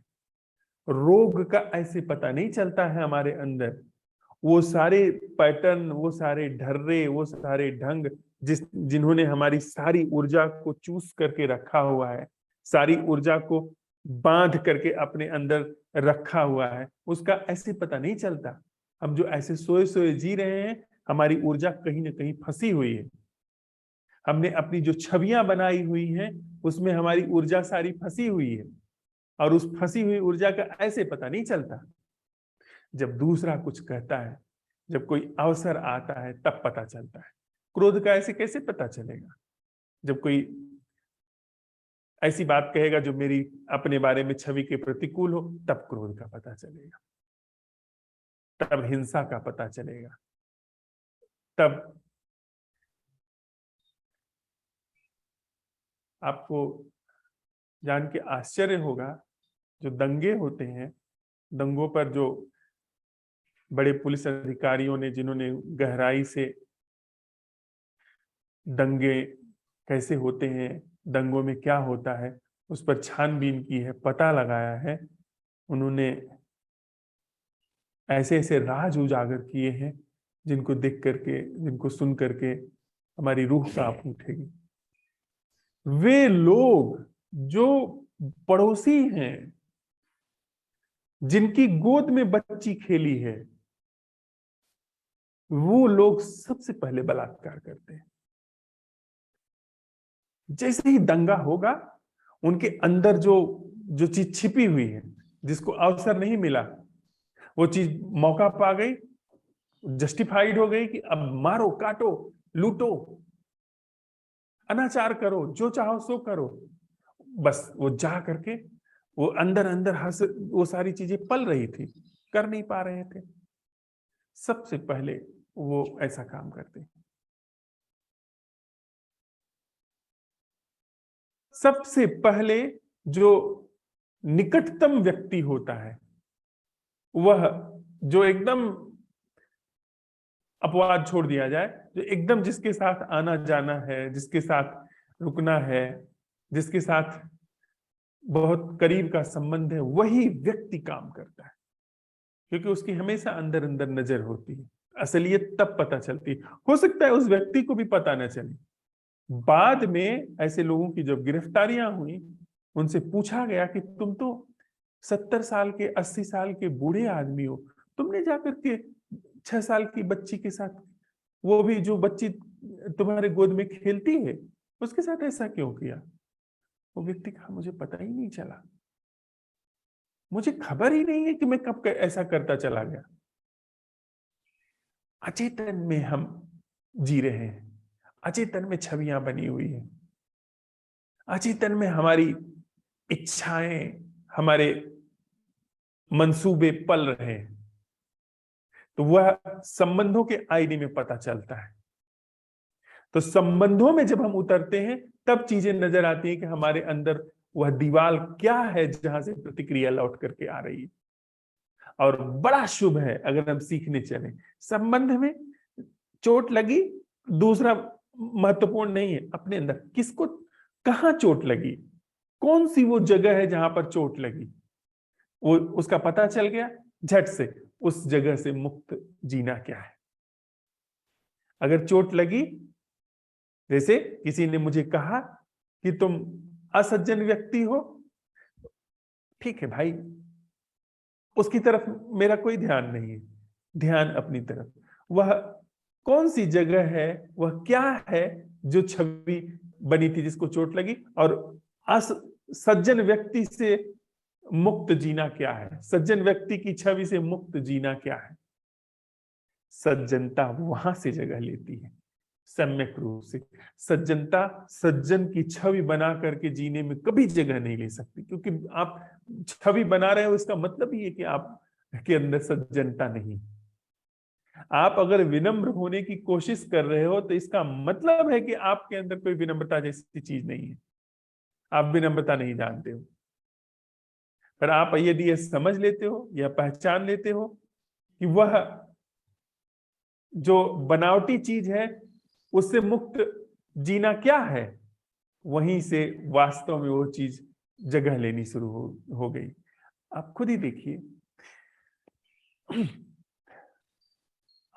रोग का ऐसे पता नहीं चलता है हमारे अंदर। वो सारे पैटर्न, वो सारे ढर्रे, वो सारे ढंग जिन्होंने हमारी सारी ऊर्जा को चूस करके रखा हुआ है, सारी ऊर्जा को बांध करके अपने अंदर रखा हुआ है, उसका ऐसे पता नहीं चलता। हम जो ऐसे सोए सोए जी रहे हैं, हमारी ऊर्जा कहीं ना कहीं फंसी हुई है। हमने अपनी जो छवियां बनाई हुई हैं, उसमें हमारी ऊर्जा सारी फंसी हुई है, और उस फंसी हुई ऊर्जा का ऐसे पता नहीं चलता। जब दूसरा कुछ कहता है, जब कोई अवसर आता है, तब पता चलता है। क्रोध का ऐसे कैसे पता चलेगा? जब कोई ऐसी बात कहेगा जो मेरी अपने बारे में छवि के प्रतिकूल हो, तब क्रोध का पता चलेगा, तब हिंसा का पता चलेगा, तब आपको जान के आश्चर्य होगा, जो दंगे होते हैं, दंगों पर जो बड़े पुलिस अधिकारियों ने, जिन्होंने गहराई से दंगे कैसे होते हैं, दंगों में क्या होता है, उस पर छानबीन की है, पता लगाया है, उन्होंने ऐसे ऐसे राज उजागर किए हैं, जिनको देख करके, जिनको सुन करके हमारी रूह कांप उठेगी। वे लोग जो पड़ोसी हैं, जिनकी गोद में बच्ची खेली है, वो लोग सबसे पहले बलात्कार करते हैं। जैसे ही दंगा होगा, उनके अंदर जो जो चीज छिपी हुई है, जिसको अवसर नहीं मिला, वो चीज मौका पा गई, जस्टिफाइड हो गई कि अब मारो, काटो, लूटो, अनाचार करो, जो चाहो सो करो। बस वो जा करके वो अंदर अंदर हंस, वो सारी चीजें पल रही थी, कर नहीं पा रहे थे, सबसे पहले वो ऐसा काम करते। सबसे पहले जो निकटतम व्यक्ति होता है, वह जो एकदम अपवाद छोड़ दिया जाए, जो एकदम जिसके साथ आना जाना है, जिसके साथ रुकना है, जिसके साथ बहुत करीब का संबंध है, वही व्यक्ति काम करता है, क्योंकि उसकी हमेशा अंदर अंदर नजर होती है। असलियत तब पता चलती है। हो सकता है उस व्यक्ति को भी पता न चले। बाद में ऐसे लोगों की जब गिरफ्तारियां हुई, उनसे पूछा गया कि तुम तो 70 साल के, 80 साल के बूढ़े आदमी हो, तुमने जाकर के 6 साल की बच्ची के साथ, वो भी जो बच्ची तुम्हारे गोद में खेलती है, उसके साथ ऐसा क्यों किया? वो व्यक्ति कहा, मुझे पता ही नहीं चला, मुझे खबर ही नहीं है कि मैं कब ऐसा करता चला गया। अचेतन में हम जी रहे हैं, अचेतन में छवियां बनी हुई है, अचेतन में हमारी इच्छाएं, हमारे मंसूबे पल रहे हैं, तो वह संबंधों के आईने में पता चलता है। तो संबंधों में जब हम उतरते हैं तब चीजें नजर आती हैं कि हमारे अंदर वह दीवार क्या है जहां से प्रतिक्रिया लौट करके आ रही है। और बड़ा शुभ है अगर हम सीखने चले। संबंध में चोट लगी, दूसरा महत्वपूर्ण नहीं है, अपने अंदर किसको कहाँ चोट लगी, कौन सी वो जगह है जहां पर चोट लगी, वो उसका पता चल गया, झट से उस जगह से मुक्त जीना क्या है। अगर चोट लगी, जैसे किसी ने मुझे कहा कि तुम असज्जन व्यक्ति हो, ठीक है भाई, उसकी तरफ मेरा कोई ध्यान नहीं है, ध्यान अपनी तरफ। वह कौन सी जगह है, वह क्या है जो छवि बनी थी जिसको चोट लगी, और सज्जन व्यक्ति से मुक्त जीना क्या है, सज्जन व्यक्ति की छवि से मुक्त जीना क्या है। सज्जनता वहां से जगह लेती है सम्यक रूप से। सज्जनता सज्जन की छवि बना करके जीने में कभी जगह नहीं ले सकती, क्योंकि आप छवि बना रहे हो, इसका मतलब ये कि आप के अंदर सज्जनता नहीं। आप अगर विनम्र होने की कोशिश कर रहे हो तो इसका मतलब है कि आपके अंदर कोई विनम्रता जैसी चीज नहीं है, आप विनम्रता नहीं जानते हो। पर आप यदि ये समझ लेते हो या पहचान लेते हो कि वह जो बनावटी चीज है उससे मुक्त जीना क्या है, वहीं से वास्तव में वो चीज जगह लेनी शुरू हो गई। आप खुद ही देखिए,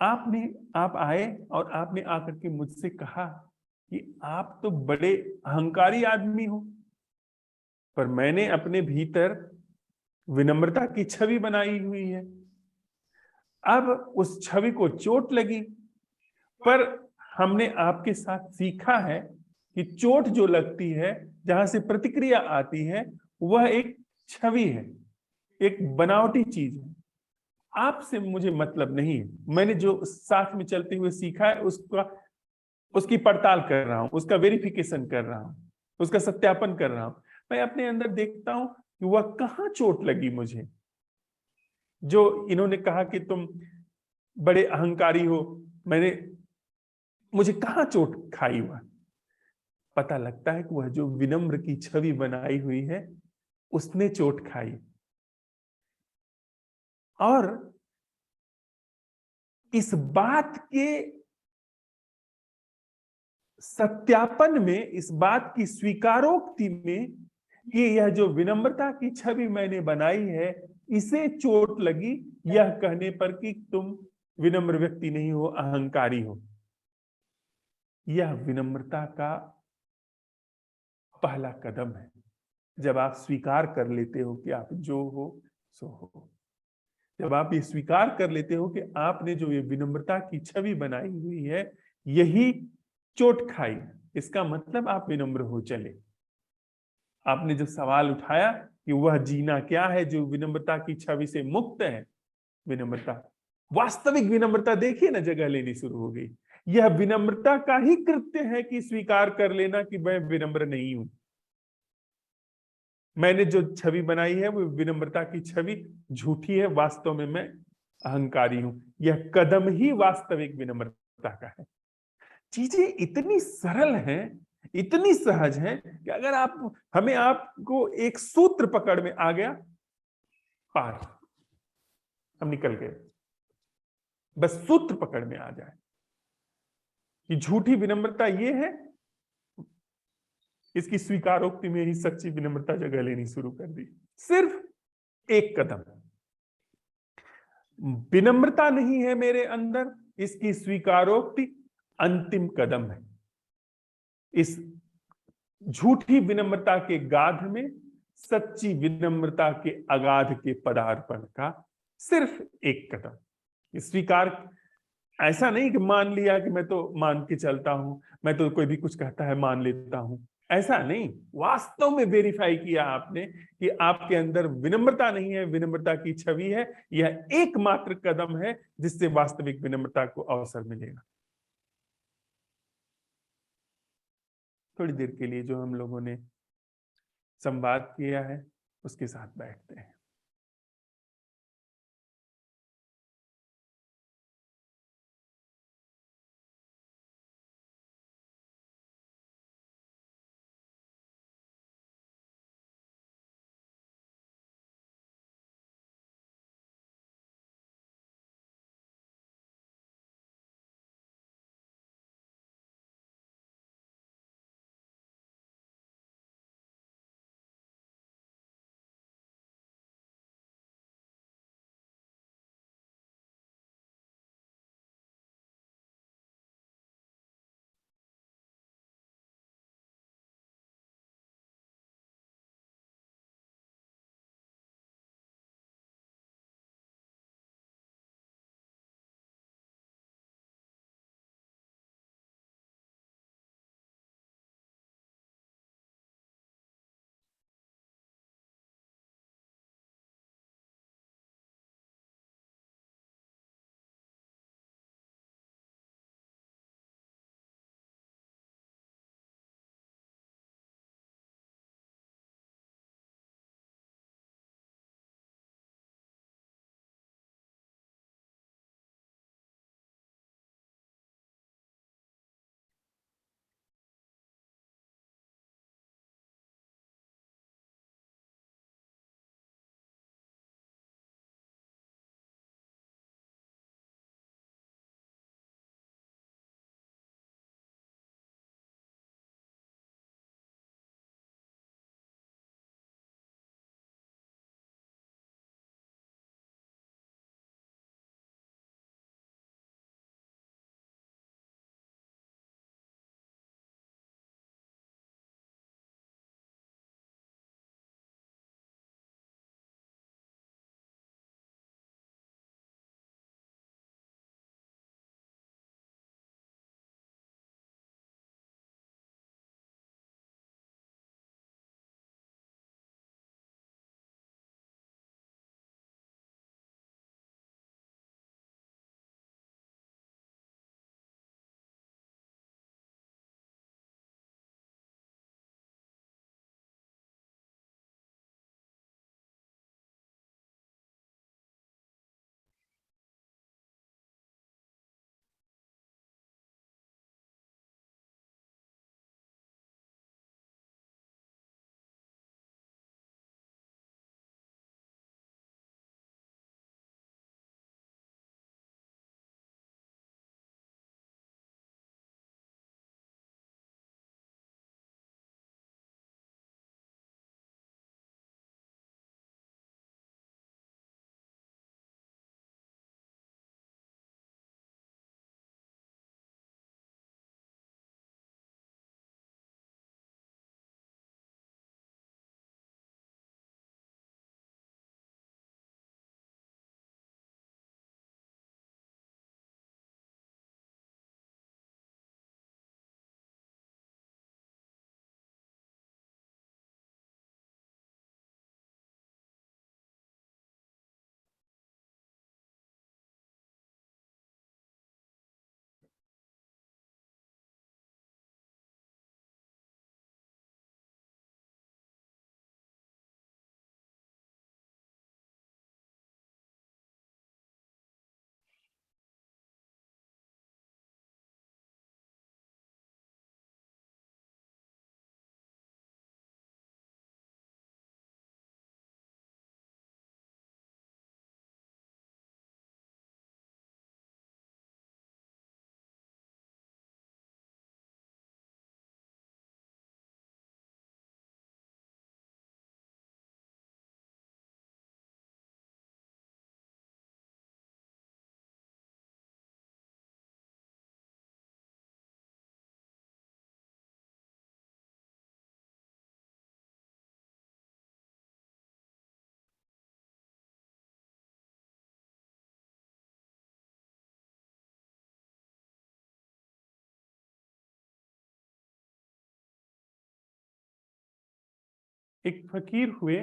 आप आए और आपने आकर के मुझसे कहा कि आप तो बड़े अहंकारी आदमी हो, पर मैंने अपने भीतर विनम्रता की छवि बनाई हुई है। अब उस छवि को चोट लगी, पर हमने आपके साथ सीखा है कि चोट जो लगती है, जहां से प्रतिक्रिया आती है, वह एक छवि है, एक बनावटी चीज है। आपसे मुझे मतलब नहीं है, मैंने जो साथ में चलते हुए सीखा है उसकी पड़ताल कर रहा हूं, उसका वेरिफिकेशन कर रहा हूं, उसका सत्यापन कर रहा हूं। मैं अपने अंदर देखता हूं कि वह कहाँ चोट लगी मुझे। जो इन्होंने कहा कि तुम बड़े अहंकारी हो, मुझे कहाँ चोट खाई, हुआ पता लगता है कि वह जो विनम्र की छवि बनाई हुई है उसने चोट खाई। और इस बात के सत्यापन में, इस बात की स्वीकारोक्ति में कि यह जो विनम्रता की छवि मैंने बनाई है इसे चोट लगी, यह कहने पर कि तुम विनम्र व्यक्ति नहीं हो, अहंकारी हो, यह विनम्रता का पहला कदम है। जब आप स्वीकार कर लेते हो कि आप जो हो सो हो, जब आप ये स्वीकार कर लेते हो कि आपने जो ये विनम्रता की छवि बनाई हुई है यही चोट खाई, इसका मतलब आप विनम्र हो चले। आपने जो सवाल उठाया कि वह जीना क्या है जो विनम्रता की छवि से मुक्त है, विनम्रता, वास्तविक विनम्रता देखिए ना जगह लेनी शुरू हो गई। यह विनम्रता का ही कृत्य है कि स्वीकार कर लेना कि मैं विनम्र नहीं हूं। मैंने जो छवि बनाई है वो विनम्रता की छवि झूठी है, वास्तव में मैं अहंकारी हूं। यह कदम ही वास्तविक विनम्रता का है। चीजें इतनी सरल हैं, इतनी सहज हैं कि अगर आपको एक सूत्र पकड़ में आ गया, पार, हम निकल गए। बस सूत्र पकड़ में आ जाए कि झूठी विनम्रता ये है, इसकी स्वीकारोक्ति में ही सच्ची विनम्रता जगह लेनी शुरू कर दी। सिर्फ एक कदम, विनम्रता नहीं है मेरे अंदर, इसकी स्वीकारोक्ति अंतिम कदम है। इस झूठी विनम्रता के गाध में सच्ची विनम्रता के अगाध के पदार्पण का सिर्फ एक कदम। स्वीकार, ऐसा नहीं कि मान लिया कि मैं तो मान के चलता हूं, मैं तो कोई भी कुछ कहता है मान लेता हूं, ऐसा नहीं। वास्तव में वेरीफाई किया आपने कि आपके अंदर विनम्रता नहीं है, विनम्रता की छवि है। यह एकमात्र कदम है जिससे वास्तविक विनम्रता को अवसर मिलेगा। थोड़ी देर के लिए जो हम लोगों ने संवाद किया है उसके साथ बैठते हैं। एक फकीर हुए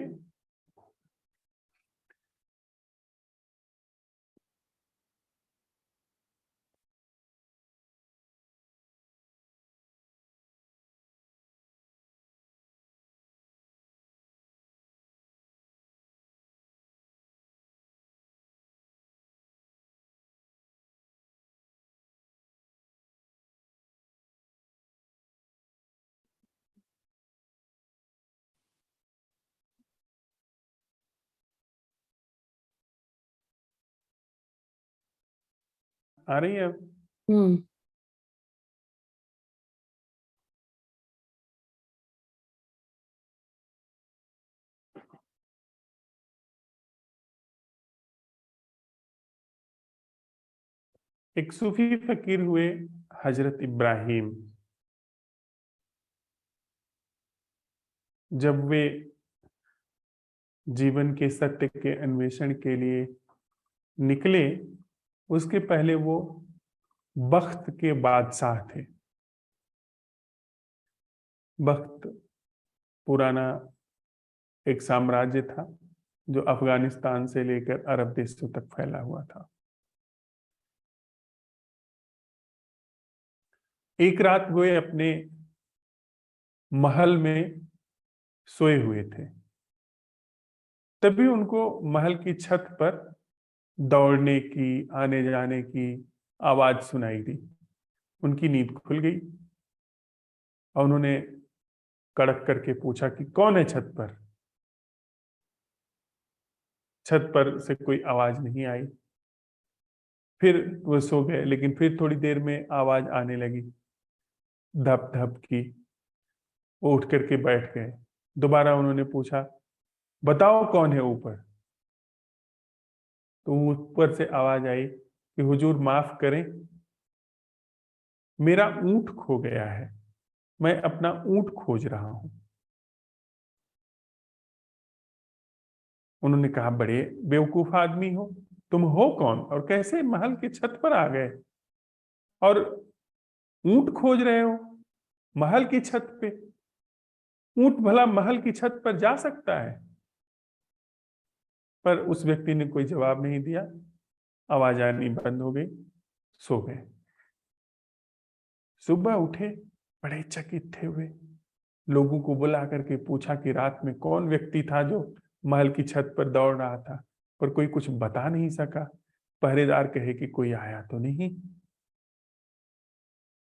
आ रही है अब? हम्म। एक सूफी फकीर हुए हजरत इब्राहिम। जब वे जीवन के सत्य के अन्वेषण के लिए निकले, उसके पहले वो बख्त के बादशाह थे। बख्त पुराना एक साम्राज्य था जो अफगानिस्तान से लेकर अरब देशों तक फैला हुआ था। एक रात वे अपने महल में सोए हुए थे, तभी उनको महल की छत पर दौड़ने की, आने जाने की आवाज सुनाई दी। उनकी नींद खुल गई और उन्होंने कड़क करके पूछा कि कौन है छत पर। छत पर से कोई आवाज नहीं आई। फिर वो सो गए, लेकिन फिर थोड़ी देर में आवाज आने लगी, धप धप की। वो उठ करके बैठ गए। दोबारा उन्होंने पूछा, बताओ कौन है ऊपर। तो ऊपर से आवाज आई कि हुजूर माफ करें, मेरा ऊंट खो गया है, मैं अपना ऊंट खोज रहा हूं। उन्होंने कहा, बड़े बेवकूफ आदमी हो, तुम हो कौन और कैसे महल की छत पर आ गए और ऊंट खोज रहे हो महल की छत पे? ऊंट भला महल की छत पर जा सकता है? पर उस व्यक्ति ने कोई जवाब नहीं दिया। आवाज आनी बंद हो गई, सो गए। सुबह उठे, बड़े चकित थे हुए। लोगों को बुला करके पूछा कि रात में कौन व्यक्ति था जो महल की छत पर दौड़ रहा था, पर कोई कुछ बता नहीं सका। पहरेदार कहे कि कोई आया तो नहीं,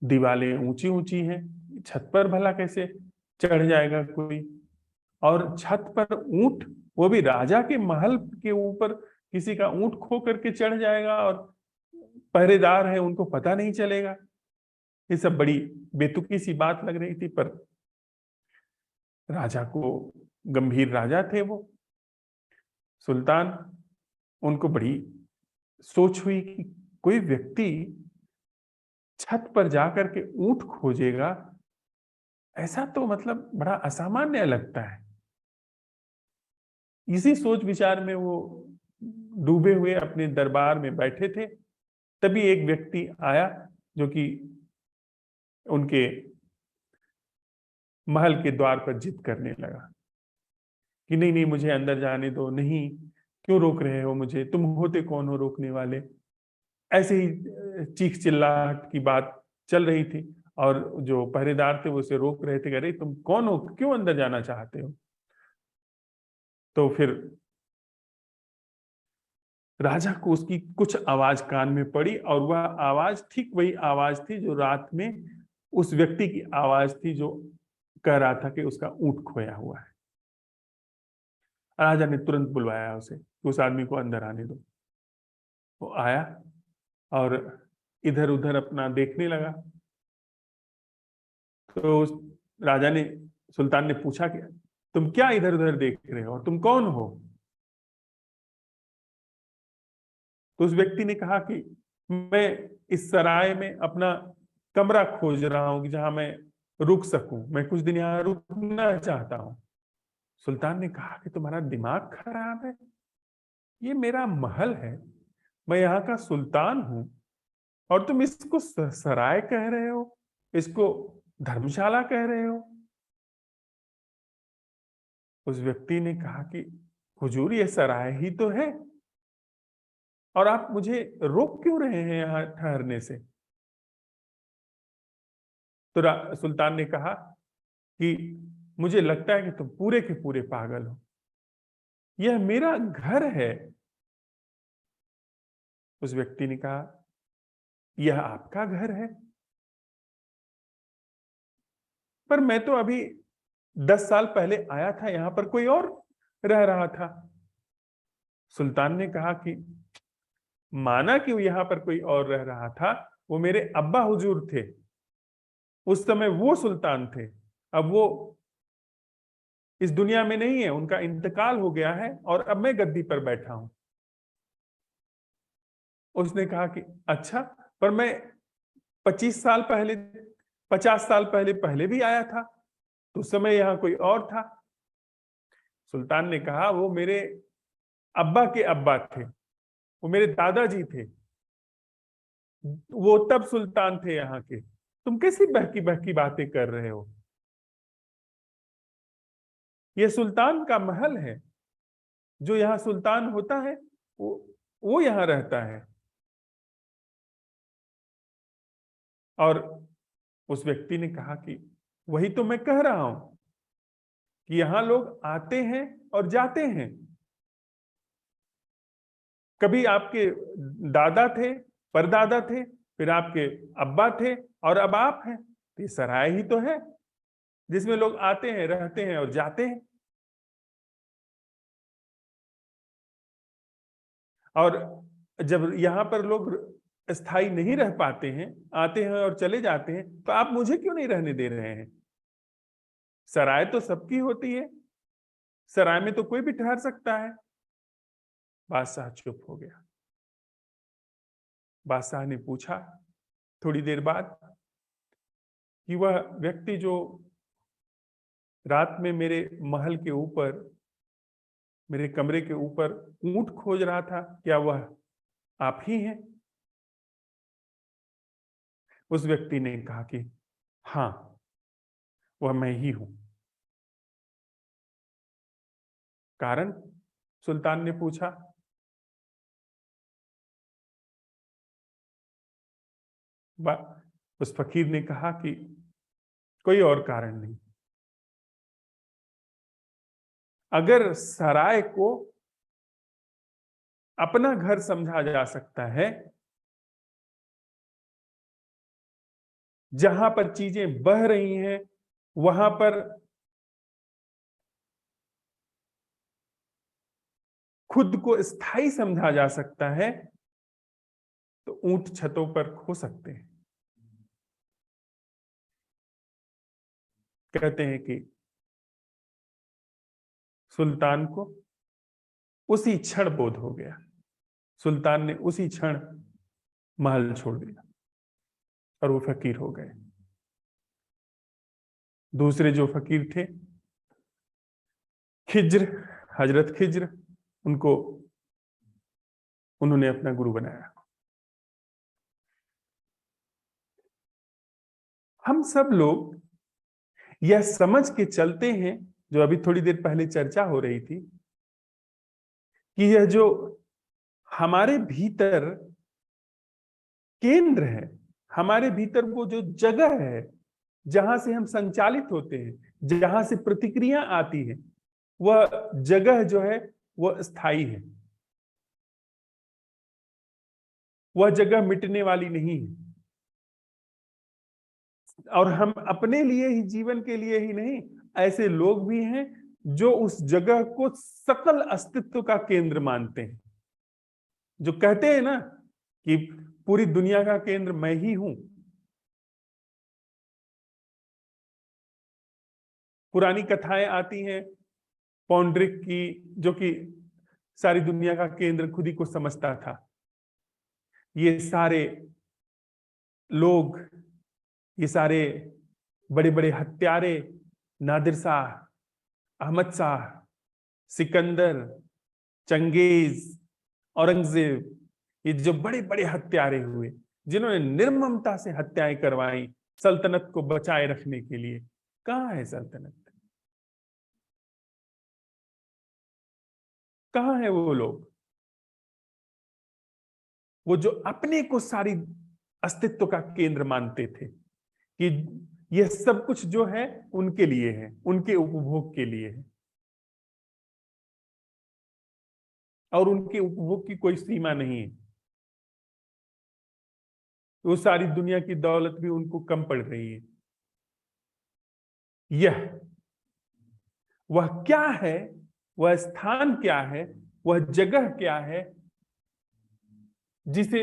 दीवारें ऊंची ऊंची हैं, छत पर भला कैसे चढ़ जाएगा कोई? और छत पर ऊंट, वो भी राजा के महल के ऊपर किसी का ऊंट खो करके चढ़ जाएगा और पहरेदार है, उनको पता नहीं चलेगा? ये सब बड़ी बेतुकी सी बात लग रही थी, पर राजा को, गंभीर राजा थे वो सुल्तान, उनको बड़ी सोच हुई कि कोई व्यक्ति छत पर जाकर के ऊंट खोजेगा, ऐसा तो मतलब बड़ा असामान्य लगता है। इसी सोच विचार में वो डूबे हुए अपने दरबार में बैठे थे। तभी एक व्यक्ति आया जो कि उनके महल के द्वार पर जिद करने लगा कि नहीं नहीं, मुझे अंदर जाने दो, नहीं, क्यों रोक रहे हो मुझे, तुम होते कौन हो रोकने वाले? ऐसे ही चीख चिल्लाहट की बात चल रही थी और जो पहरेदार थे वो उसे रोक रहे थे, कह रहे तुम कौन हो, क्यों अंदर जाना चाहते हो? तो फिर राजा को उसकी कुछ आवाज कान में पड़ी और वह आवाज ठीक वही आवाज थी जो रात में उस व्यक्ति की आवाज थी जो कह रहा था कि उसका ऊंट खोया हुआ है। राजा ने तुरंत बुलवाया उसे कि उस आदमी को अंदर आने दो। वो आया और इधर उधर अपना देखने लगा। तो उस राजा ने, सुल्तान ने पूछा कि तुम क्या इधर उधर देख रहे हो, तुम कौन हो? तो उस व्यक्ति ने कहा कि मैं इस सराय में अपना कमरा खोज रहा हूं कि जहां मैं रुक सकूं, मैं कुछ दिन यहाँ रुकना चाहता हूं। सुल्तान ने कहा कि तुम्हारा दिमाग खराब है, ये मेरा महल है, मैं यहाँ का सुल्तान हूं और तुम इसको सराय कह रहे हो, इसको धर्मशाला कह रहे हो? उस व्यक्ति ने कहा कि हुजूर, ये सराय ही तो है और आप मुझे रोक क्यों रहे हैं यहाँ ठहरने से? तो सुल्तान ने कहा कि मुझे लगता है कि तुम पूरे के पूरे पागल हो, यह मेरा घर है। उस व्यक्ति ने कहा, यह आपका घर है, पर मैं तो अभी 10 साल पहले आया था, यहां पर कोई और रह रहा था। सुल्तान ने कहा कि माना कि यहाँ पर कोई और रह रहा था, वो मेरे अब्बा हुजूर थे। उस समय वो सुल्तान थे, अब वो इस दुनिया में नहीं है, उनका इंतकाल हो गया है और अब मैं गद्दी पर बैठा हूं। उसने कहा कि अच्छा, पर मैं 25 साल पहले 50 साल पहले भी आया था, तो उस समय यहाँ कोई और था। सुल्तान ने कहा वो मेरे अब्बा के अब्बा थे, वो मेरे दादाजी थे, वो तब सुल्तान थे यहाँ के। तुम कैसी बहकी बहकी बातें कर रहे हो? ये सुल्तान का महल है, जो यहाँ सुल्तान होता है वो यहाँ रहता है। और उस व्यक्ति ने कहा कि वही तो मैं कह रहा हूं कि यहाँ लोग आते हैं और जाते हैं। कभी आपके दादा थे, परदादा थे, फिर आपके अब्बा थे और अब आप हैं। तो ये सराय ही तो है जिसमें लोग आते हैं, रहते हैं और जाते हैं। और जब यहाँ पर लोग स्थायी नहीं रह पाते हैं, आते हैं और चले जाते हैं, तो आप मुझे क्यों नहीं रहने दे रहे हैं? सराय तो सबकी होती है, सराय में तो कोई भी ठहर सकता है। बादशाह चुप हो गया। बादशाह ने पूछा थोड़ी देर बाद कि वह व्यक्ति जो रात में मेरे महल के ऊपर, मेरे कमरे के ऊपर ऊंट खोज रहा था, क्या वह आप ही हैं? उस व्यक्ति ने कहा कि हाँ, वह मैं ही हूं। कारण? सुल्तान ने पूछा। उस फकीर ने कहा कि कोई और कारण नहीं। अगर सराय को अपना घर समझा जा सकता है, जहां पर चीजें बह रही हैं वहां पर खुद को स्थायी समझा जा सकता है, तो ऊंट छतों पर खो सकते हैं। कहते हैं कि सुल्तान को उसी क्षण बोध हो गया। सुल्तान ने उसी क्षण महल छोड़ दिया और वो फकीर हो गए। दूसरे जो फकीर थे, खिज्र, हजरत खिज्र, उनको उन्होंने अपना गुरु बनाया। हम सब लोग यह समझ के चलते हैं, जो अभी थोड़ी देर पहले चर्चा हो रही थी, कि यह जो हमारे भीतर केंद्र है, हमारे भीतर वो जो जगह है जहां से हम संचालित होते हैं, जहां से प्रतिक्रिया आती है, वह जगह जो है वह स्थायी है। वह जगह मिटने वाली नहीं है। और हम अपने लिए ही, जीवन के लिए ही नहीं, ऐसे लोग भी हैं जो उस जगह को सकल अस्तित्व का केंद्र मानते हैं, जो कहते हैं ना कि पूरी दुनिया का केंद्र मैं ही हूं। पुरानी कथाएं आती हैं पौंड्रिक की, जो कि सारी दुनिया का केंद्र खुद ही को समझता था। ये सारे लोग, ये सारे बड़े बड़े हत्यारे, नादिर शाह, अहमद शाह, सिकंदर, चंगेज, औरंगजेब, ये जो बड़े बड़े हत्यारे हुए, जिन्होंने निर्ममता से हत्याएं करवाई सल्तनत को बचाए रखने के लिए, कहां है सल्तनत? कहां है वो लोग? वो जो अपने को सारी अस्तित्व का केंद्र मानते थे कि यह सब कुछ जो है उनके लिए है, उनके उपभोग के लिए है, और उनके उपभोग की कोई सीमा नहीं है। वो सारी दुनिया की दौलत भी उनको कम पड़ रही है। वह क्या है, वह स्थान क्या है, वह जगह क्या है, जिसे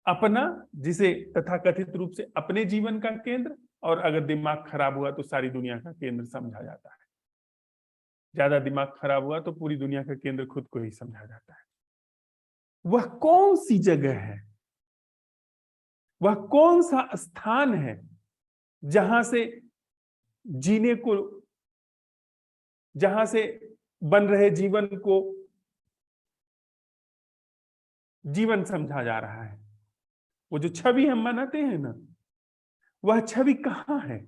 अपना, जिसे तथाकथित रूप से अपने जीवन का केंद्र, और अगर दिमाग खराब हुआ तो सारी दुनिया का केंद्र समझा जाता है। ज्यादा दिमाग खराब हुआ तो पूरी दुनिया का केंद्र खुद को ही समझा जाता है। वह कौन सी जगह है, वह कौन सा स्थान है जहां से जीने को, जहां से बन रहे जीवन को जीवन समझा जा रहा है? वो जो छवि हम बनाते हैं ना, वह छवि कहाँ है?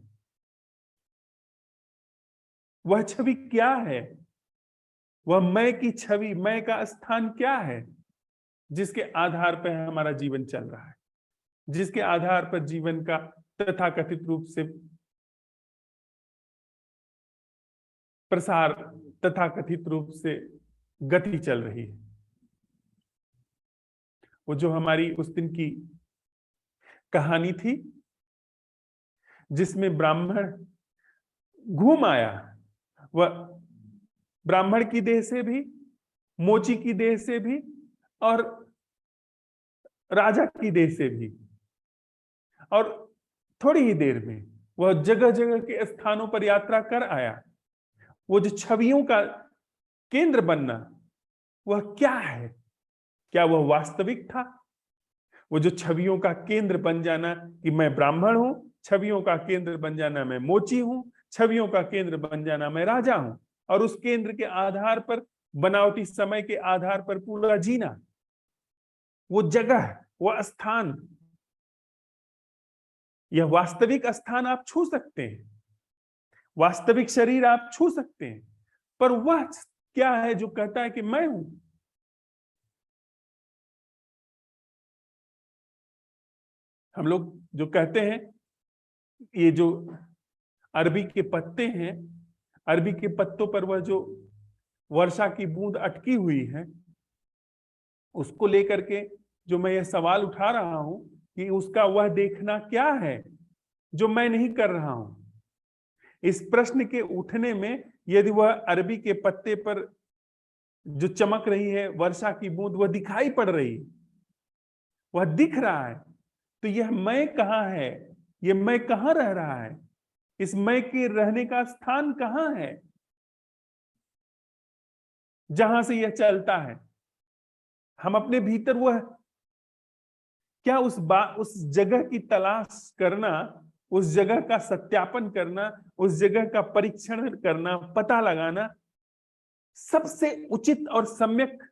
वह छवि क्या है? वह मैं की छवि, मैं का स्थान क्या है जिसके आधार पर हमारा जीवन चल रहा है, जिसके आधार पर जीवन का तथाकथित रूप से प्रसार, तथाकथित रूप से गति चल रही है? वो जो हमारी उस दिन की कहानी थी जिसमें ब्राह्मण घूम आया, वह ब्राह्मण की देह से भी, मोची की देह से भी और राजा की देह से भी, और थोड़ी ही देर में वह जगह जगह के स्थानों पर यात्रा कर आया। वो जो छवियों का केंद्र बनना, वह क्या है? क्या वह वास्तविक था? वो जो छवियों का केंद्र बन जाना कि मैं ब्राह्मण हूं, छवियों का केंद्र बन जाना मैं मोची हूं, छवियों का केंद्र बन जाना मैं राजा हूं, और उस केंद्र के आधार पर, बनावटी समय के आधार पर पूरा जीना, वो जगह, वो स्थान, यह वास्तविक स्थान आप छू सकते हैं, वास्तविक शरीर आप छू सकते हैं, पर वह क्या है जो कहता है कि मैं हूं? हम लोग जो कहते हैं, ये जो अरबी के पत्ते हैं, अरबी के पत्तों पर वह जो वर्षा की बूंद अटकी हुई है, उसको लेकर के जो मैं ये सवाल उठा रहा हूं कि उसका वह देखना क्या है जो मैं नहीं कर रहा हूं। इस प्रश्न के उठने में यदि वह अरबी के पत्ते पर जो चमक रही है वर्षा की बूंद, वह दिखाई पड़ रही है, वह दिख रहा है, तो यह मैं कहाँ है? यह मैं कहाँ रह रहा है? इस मैं के रहने का स्थान कहाँ है जहां से यह चलता है? हम अपने भीतर वह क्या उस जगह की तलाश करना, उस जगह का सत्यापन करना, उस जगह का परीक्षण करना, पता लगाना सबसे उचित और सम्यक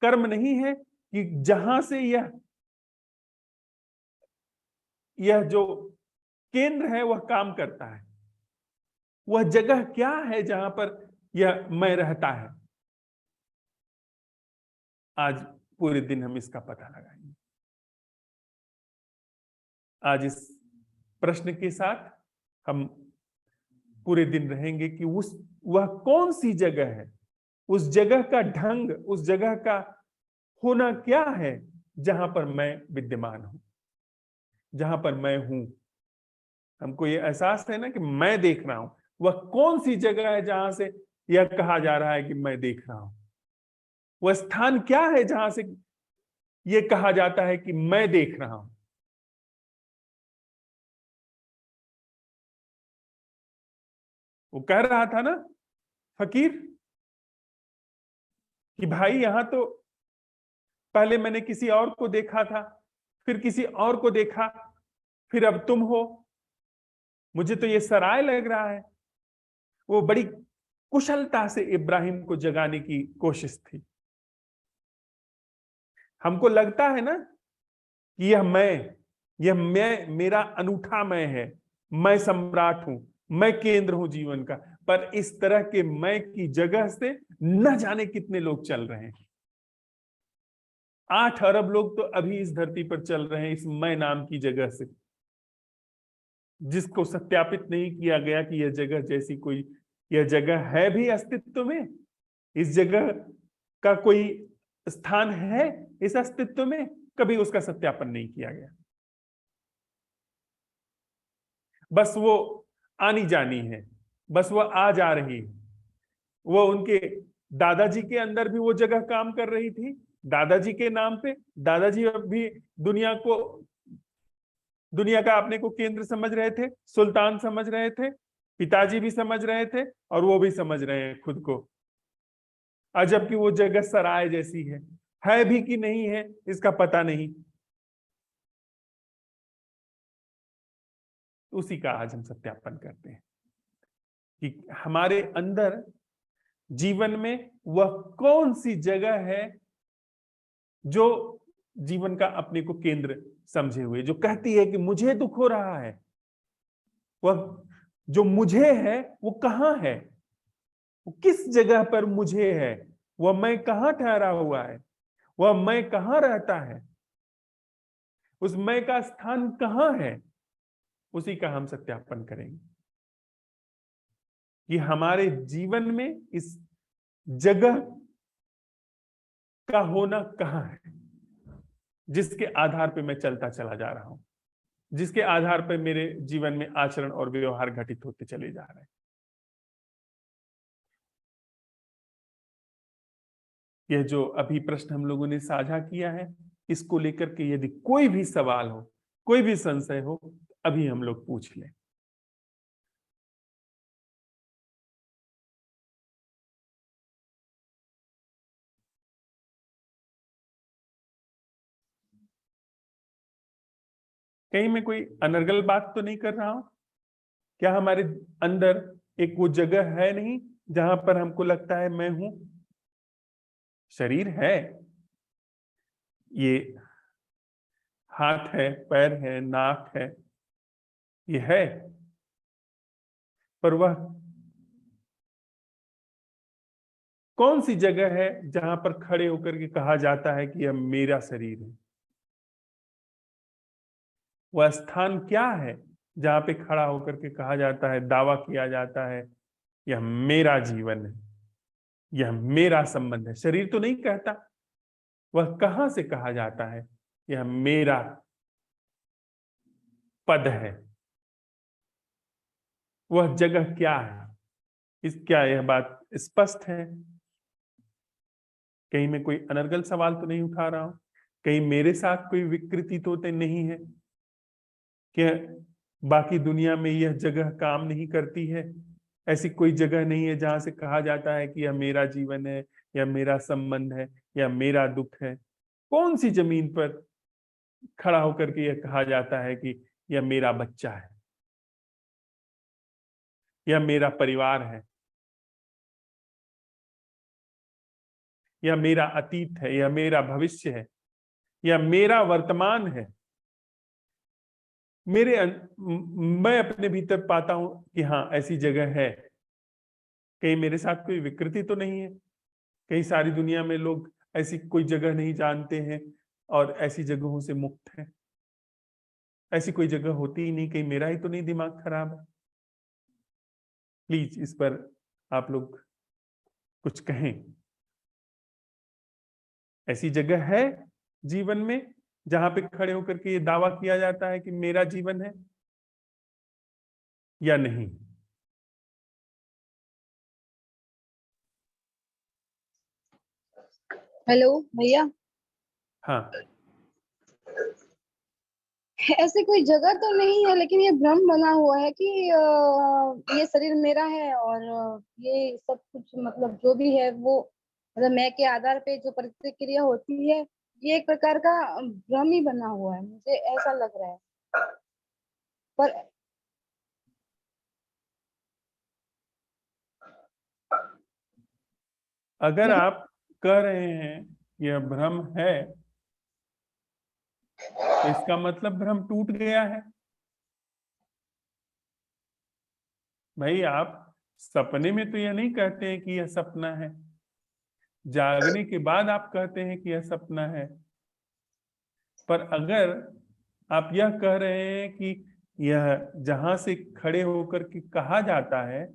कर्म नहीं है कि जहां से यह जो केंद्र है वह काम करता है? वह जगह क्या है जहां पर यह मैं रहता है? आज पूरे दिन हम इसका पता लगाएंगे। आज इस प्रश्न के साथ हम पूरे दिन रहेंगे कि वह कौन सी जगह है, उस जगह का ढंग, उस जगह का होना क्या है जहां पर मैं विद्यमान हूं, जहां पर मैं हूं। हमको ये एहसास है ना कि मैं देख रहा हूं। वह कौन सी जगह है जहां से यह कहा जा रहा है कि मैं देख रहा हूं? वह स्थान क्या है जहां से यह कहा जाता है कि मैं देख रहा हूं? वो कह रहा था ना फकीर कि भाई यहां तो पहले मैंने किसी और को देखा था, फिर किसी और को देखा, फिर अब तुम हो, मुझे तो ये सराय लग रहा है। वो बड़ी कुशलता से इब्राहिम को जगाने की कोशिश थी। हमको लगता है ना कि यह मैं, मेरा अनूठा मैं है, मैं सम्राट हूं, मैं केंद्र हूं जीवन का, पर इस तरह के मैं की जगह से न जाने कितने लोग चल रहे हैं। 8 अरब लोग तो अभी इस धरती पर चल रहे हैं इस मैं नाम की जगह से, जिसको सत्यापित नहीं किया गया कि यह जगह जैसी कोई, यह जगह है भी अस्तित्व में, इस जगह का कोई स्थान है इस अस्तित्व में, कभी उसका सत्यापन नहीं किया गया। बस वो आनी जानी है, बस वो आ जा रही है। वो उनके दादाजी के अंदर भी वो जगह काम कर रही थी, दादाजी के नाम पे, दादाजी भी दुनिया का अपने को केंद्र समझ रहे थे, सुल्तान समझ रहे थे, पिताजी भी समझ रहे थे और वो भी समझ रहे हैं खुद को। अजब कि वो जगह सराय जैसी है भी कि नहीं है इसका पता नहीं। उसी का आज हम सत्यापन करते हैं कि हमारे अंदर जीवन में वह कौन सी जगह है जो जीवन का अपने को केंद्र समझे हुए, जो कहती है कि मुझे दुख हो रहा है। वह जो मुझे है वो कहाँ है, वो किस जगह पर मुझे है, वह मैं कहाँ ठहरा हुआ है, वह मैं कहाँ रहता है, उस मैं का स्थान कहाँ है, उसी का हम सत्यापन करेंगे कि हमारे जीवन में इस जगह का होना कहाँ है, जिसके आधार पे मैं चलता चला जा रहा हूं, जिसके आधार पर मेरे जीवन में आचरण और व्यवहार घटित होते चले जा रहे हैं। यह जो अभी प्रश्न हम लोगों ने साझा किया है, इसको लेकर के यदि कोई भी सवाल हो, कोई भी संशय हो, अभी हम लोग पूछ लें। कहीं मैं कोई अनर्गल बात तो नहीं कर रहा हूं? क्या हमारे अंदर एक वो जगह है नहीं जहां पर हमको लगता है मैं हूं? शरीर है, ये हाथ है, पैर है, नाक है, ये है, पर वह कौन सी जगह है जहां पर खड़े होकर के कहा जाता है कि यह मेरा शरीर है? वह स्थान क्या है जहां पे खड़ा होकर के कहा जाता है, दावा किया जाता है, यह मेरा जीवन है, यह मेरा संबंध है? शरीर तो नहीं कहता, वह कहां से कहा जाता है यह मेरा पद है? वह जगह क्या है? क्या यह बात स्पष्ट है? कहीं मैं कोई अनर्गल सवाल तो नहीं उठा रहा हूं? कहीं मेरे साथ कोई विकृति तो नहीं है कि बाकी दुनिया में यह जगह काम नहीं करती है? ऐसी कोई जगह नहीं है जहां से कहा जाता है कि यह मेरा जीवन है, यह मेरा संबंध है, यह मेरा दुख है? कौन सी जमीन पर खड़ा होकर के यह कहा जाता है कि यह मेरा बच्चा है, यह मेरा परिवार है, यह मेरा अतीत है, यह मेरा भविष्य है, यह मेरा वर्तमान है? मैं अपने भीतर पाता हूं कि हाँ ऐसी जगह है। कहीं मेरे साथ कोई विकृति तो नहीं है? कहीं सारी दुनिया में लोग ऐसी कोई जगह नहीं जानते हैं और ऐसी जगहों से मुक्त है? ऐसी कोई जगह होती ही नहीं, कहीं मेरा ही तो नहीं दिमाग खराब है? प्लीज इस पर आप लोग कुछ कहें। ऐसी जगह है जीवन में जहां पे खड़े होकर के ये दावा किया जाता है कि मेरा जीवन है या नहीं? हेलो भैया, हाँ, ऐसी कोई जगह तो नहीं है, लेकिन ये भ्रम बना हुआ है कि ये शरीर मेरा है और ये सब कुछ मतलब जो भी है वो मतलब मैं के आधार पे जो प्रतिक्रिया होती है, ये एक प्रकार का भ्रम ही बना हुआ है, मुझे ऐसा लग रहा है। पर अगर आप कह रहे हैं यह भ्रम है तो इसका मतलब भ्रम टूट गया है। भाई आप सपने में तो यह नहीं कहते हैं कि यह सपना है, जागने के बाद आप कहते हैं कि यह सपना है। पर अगर आप यह कह रहे हैं कि यह जहां से खड़े होकर के कहा जाता है,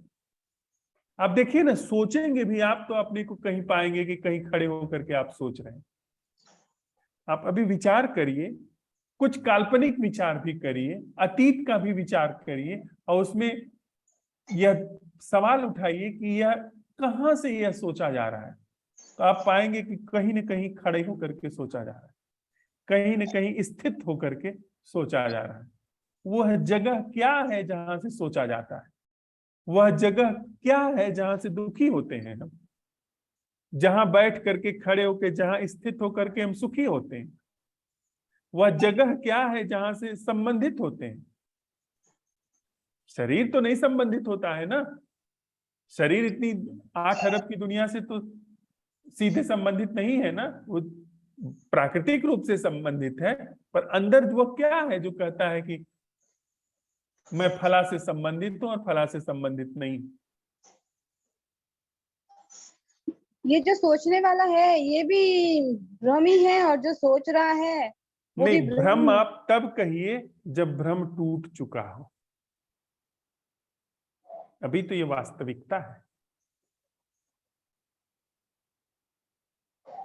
आप देखिए ना, सोचेंगे भी आप तो अपने को कहीं पाएंगे कि कहीं खड़े होकर के आप सोच रहे हैं। आप अभी विचार करिए, कुछ काल्पनिक विचार भी करिए, अतीत का भी विचार करिए और उसमें यह सवाल उठाइए कि यह कहां से यह सोचा जा रहा है, तो आप पाएंगे कि कहीं न कहीं खड़े होकर के सोचा जा रहा है, कहीं न कहीं स्थित होकर के सोचा जा रहा है। वह जगह क्या है जहां से सोचा जाता है? वह जगह क्या है जहां से दुखी होते हैं हम? जहां बैठ करके, खड़े होकर, जहां स्थित होकर के हम सुखी होते हैं? वह जगह क्या है जहां से संबंधित होते हैं? शरीर तो नहीं संबंधित होता है ना। शरीर इतनी 8 अरब की दुनिया से तो सीधे संबंधित नहीं है ना, वो प्राकृतिक रूप से संबंधित है। पर अंदर वो क्या है जो कहता है कि मैं फला से संबंधित हूं और फला से संबंधित नहीं? ये जो सोचने वाला है ये भी भ्रम ही है, और जो सोच रहा है वो भी नहीं, भ्रम भ्रम ही। आप तब कहिए जब भ्रम टूट चुका हो। अभी तो ये वास्तविकता है।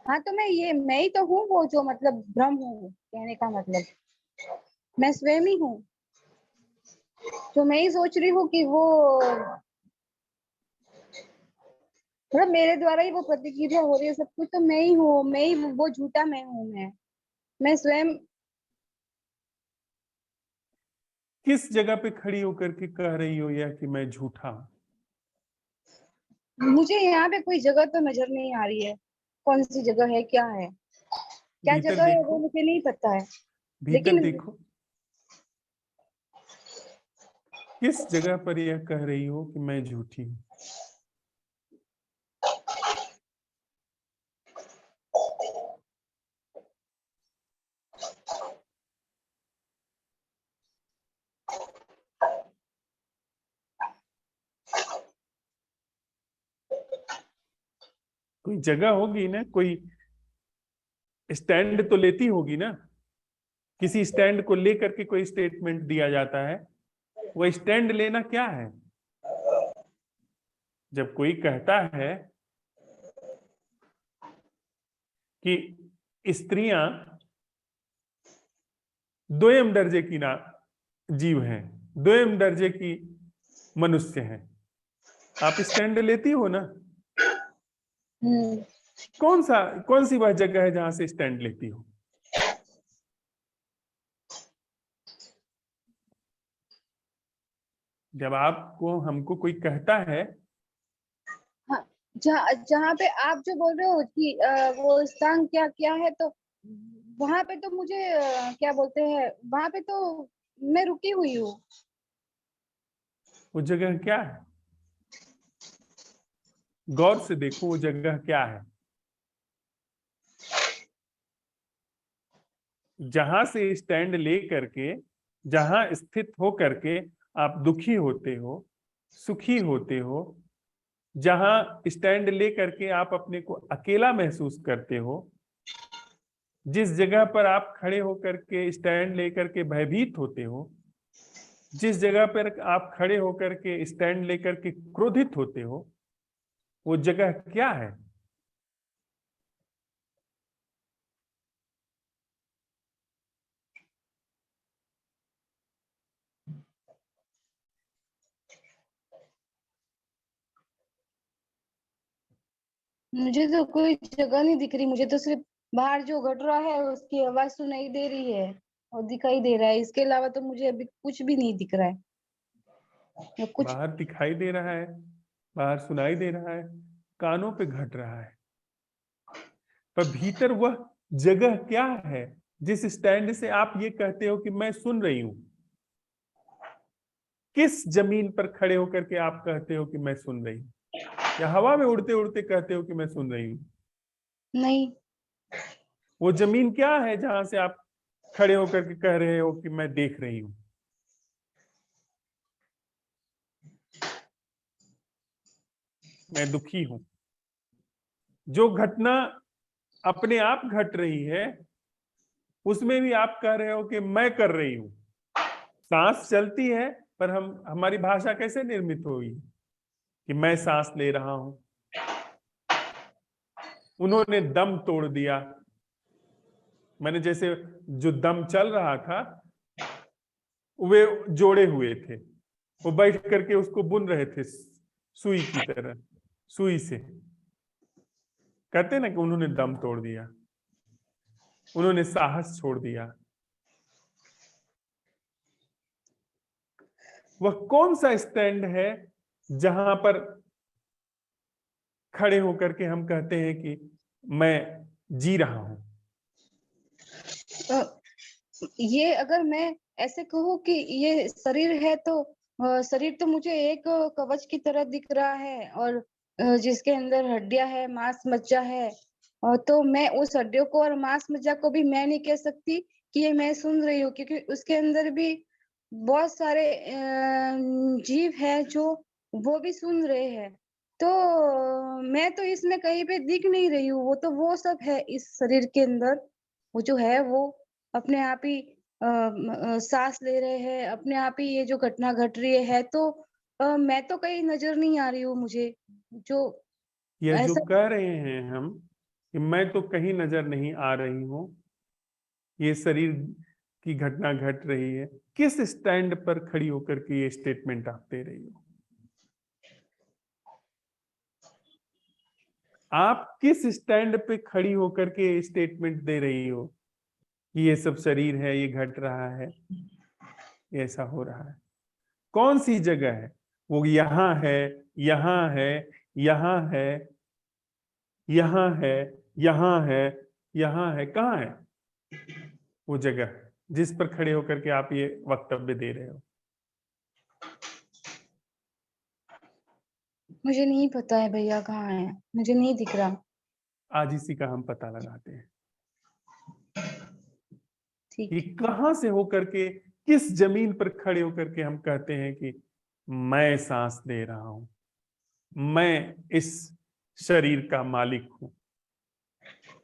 हाँ, तो मैं ही तो हूँ वो जो मतलब भ्रम हूँ, कहने का मतलब मैं स्वयं ही हूँ। तो मैं ही सोच रही हूँ कि वो मतलब मेरे द्वारा ही वो प्रतिक्रिया हो रही है, सब कुछ तो मैं ही हूँ, मैं ही वो झूठा मैं हूँ। मैं स्वयं। किस जगह पे खड़ी होकर के कह रही हो यह कि मैं झूठा हूं? मुझे यहाँ पे कोई जगह तो नजर नहीं आ रही है। कौन सी जगह है, क्या है, क्या भीतर जगह है वो देखो, मुझे नहीं पता है। भीतर लेकिन देखो, किस जगह पर यह कह रही हो कि मैं झूठी हूं? कोई जगह होगी ना, कोई स्टैंड तो लेती होगी ना। किसी स्टैंड को लेकर के कोई स्टेटमेंट दिया जाता है। वो स्टैंड लेना क्या है? जब कोई कहता है कि स्त्रियां द्वयम दर्जे की ना जीव हैं, द्वयम दर्जे की मनुष्य हैं, आप स्टैंड लेती हो ना। कौन सी वह जगह है जहां से स्टैंड लेती हो? जब आपको, हमको कोई कहता है, हाँ, जहाँ पे आप जो बोल रहे हो कि वो स्थान क्या क्या है, तो वहां पे तो मुझे क्या बोलते हैं, वहां पे तो मैं रुकी हुई हूँ। वो जगह क्या है? गौर से देखो वो जगह क्या है। जहां से स्टैंड ले करके, जहां स्थित हो करके आप दुखी होते हो, सुखी होते हो, जहां स्टैंड ले करके आप अपने को अकेला महसूस करते हो, जिस जगह पर आप खड़े होकर के स्टैंड लेकर के भयभीत होते हो, जिस जगह पर आप खड़े होकर के स्टैंड लेकर के क्रोधित होते हो, वो जगह क्या है? मुझे तो कोई जगह नहीं दिख रही, मुझे तो सिर्फ बाहर जो घट रहा है उसकी आवाज सुनाई दे रही है और दिखाई दे रहा है। इसके अलावा तो मुझे अभी कुछ भी नहीं दिख रहा है या कुछ। बाहर दिखाई दे रहा है, बाहर सुनाई दे रहा है, कानों पे घट रहा है, पर भीतर वह जगह क्या है जिस स्टैंड से आप ये कहते हो कि मैं सुन रही हूं? किस जमीन पर खड़े होकर के आप कहते हो कि मैं सुन रही हूं? या हवा में उड़ते उड़ते कहते हो कि मैं सुन रही हूं? नहीं, वो जमीन क्या है जहां से आप खड़े होकर के कह रहे हो कि मैं देख रही हूं? मैं दुखी हूं। जो घटना अपने आप घट रही है उसमें भी आप कह रहे हो कि मैं कर रही हूं। सांस चलती है, पर हमारी भाषा कैसे निर्मित हुई कि मैं सांस ले रहा हूं? उन्होंने दम तोड़ दिया। मैंने जैसे, जो दम चल रहा था वे जोड़े हुए थे, वो बैठ करके उसको बुन रहे थे सुई की तरह, सुई से कहते हैं ना कि उन्होंने दम तोड़ दिया, उन्होंने साहस छोड़ दिया। वह कौन सा स्टैंड है जहां पर खड़े होकर के हम कहते हैं कि मैं जी रहा हूं? ये अगर मैं ऐसे कहूँ कि ये शरीर है तो शरीर तो मुझे एक कवच की तरह दिख रहा है, और जिसके अंदर हड्डियां है, मांस मज्जा है, और तो मैं उस हड्डियों को और मांस मज्जा को भी मैं नहीं कह सकती कि ये मैं सुन रही हूँ, क्योंकि उसके अंदर भी बहुत सारे जीव है जो वो भी सुन रहे हैं। तो मैं तो इसमें कहीं पे दिख नहीं रही हूँ, वो तो वो सब है इस शरीर के अंदर, वो जो है वो अपने आप ही सांस ले रहे हैं, अपने आप ही ये जो घटना घट रही है, तो मैं तो कहीं नजर नहीं आ रही हूँ मुझे, जो यह जो ऐसा कह रहे हैं हम कि मैं तो कहीं नजर नहीं आ रही हूं, ये शरीर की घटना घट रही है, किस स्टैंड पर खड़ी होकर के ये स्टेटमेंट आप दे रही हो? आप किस स्टैंड पे खड़ी होकर के स्टेटमेंट दे रही हो कि ये सब शरीर है, ये घट रहा है, ये ऐसा हो रहा है? कौन सी जगह है वो? यहाँ है, यहाँ है, यहाँ है, यहाँ है, यहाँ है, यहाँ है, कहाँ है वो जगह जिस पर खड़े होकर के आप ये वक्तव्य दे रहे हो? मुझे नहीं पता है भैया, कहाँ है, मुझे नहीं दिख रहा। आज इसी का हम पता लगाते हैं ठीक कि है। कहां से होकर के, किस जमीन पर खड़े होकर के हम कहते हैं कि मैं सांस दे रहा हूं, मैं इस शरीर का मालिक हूं।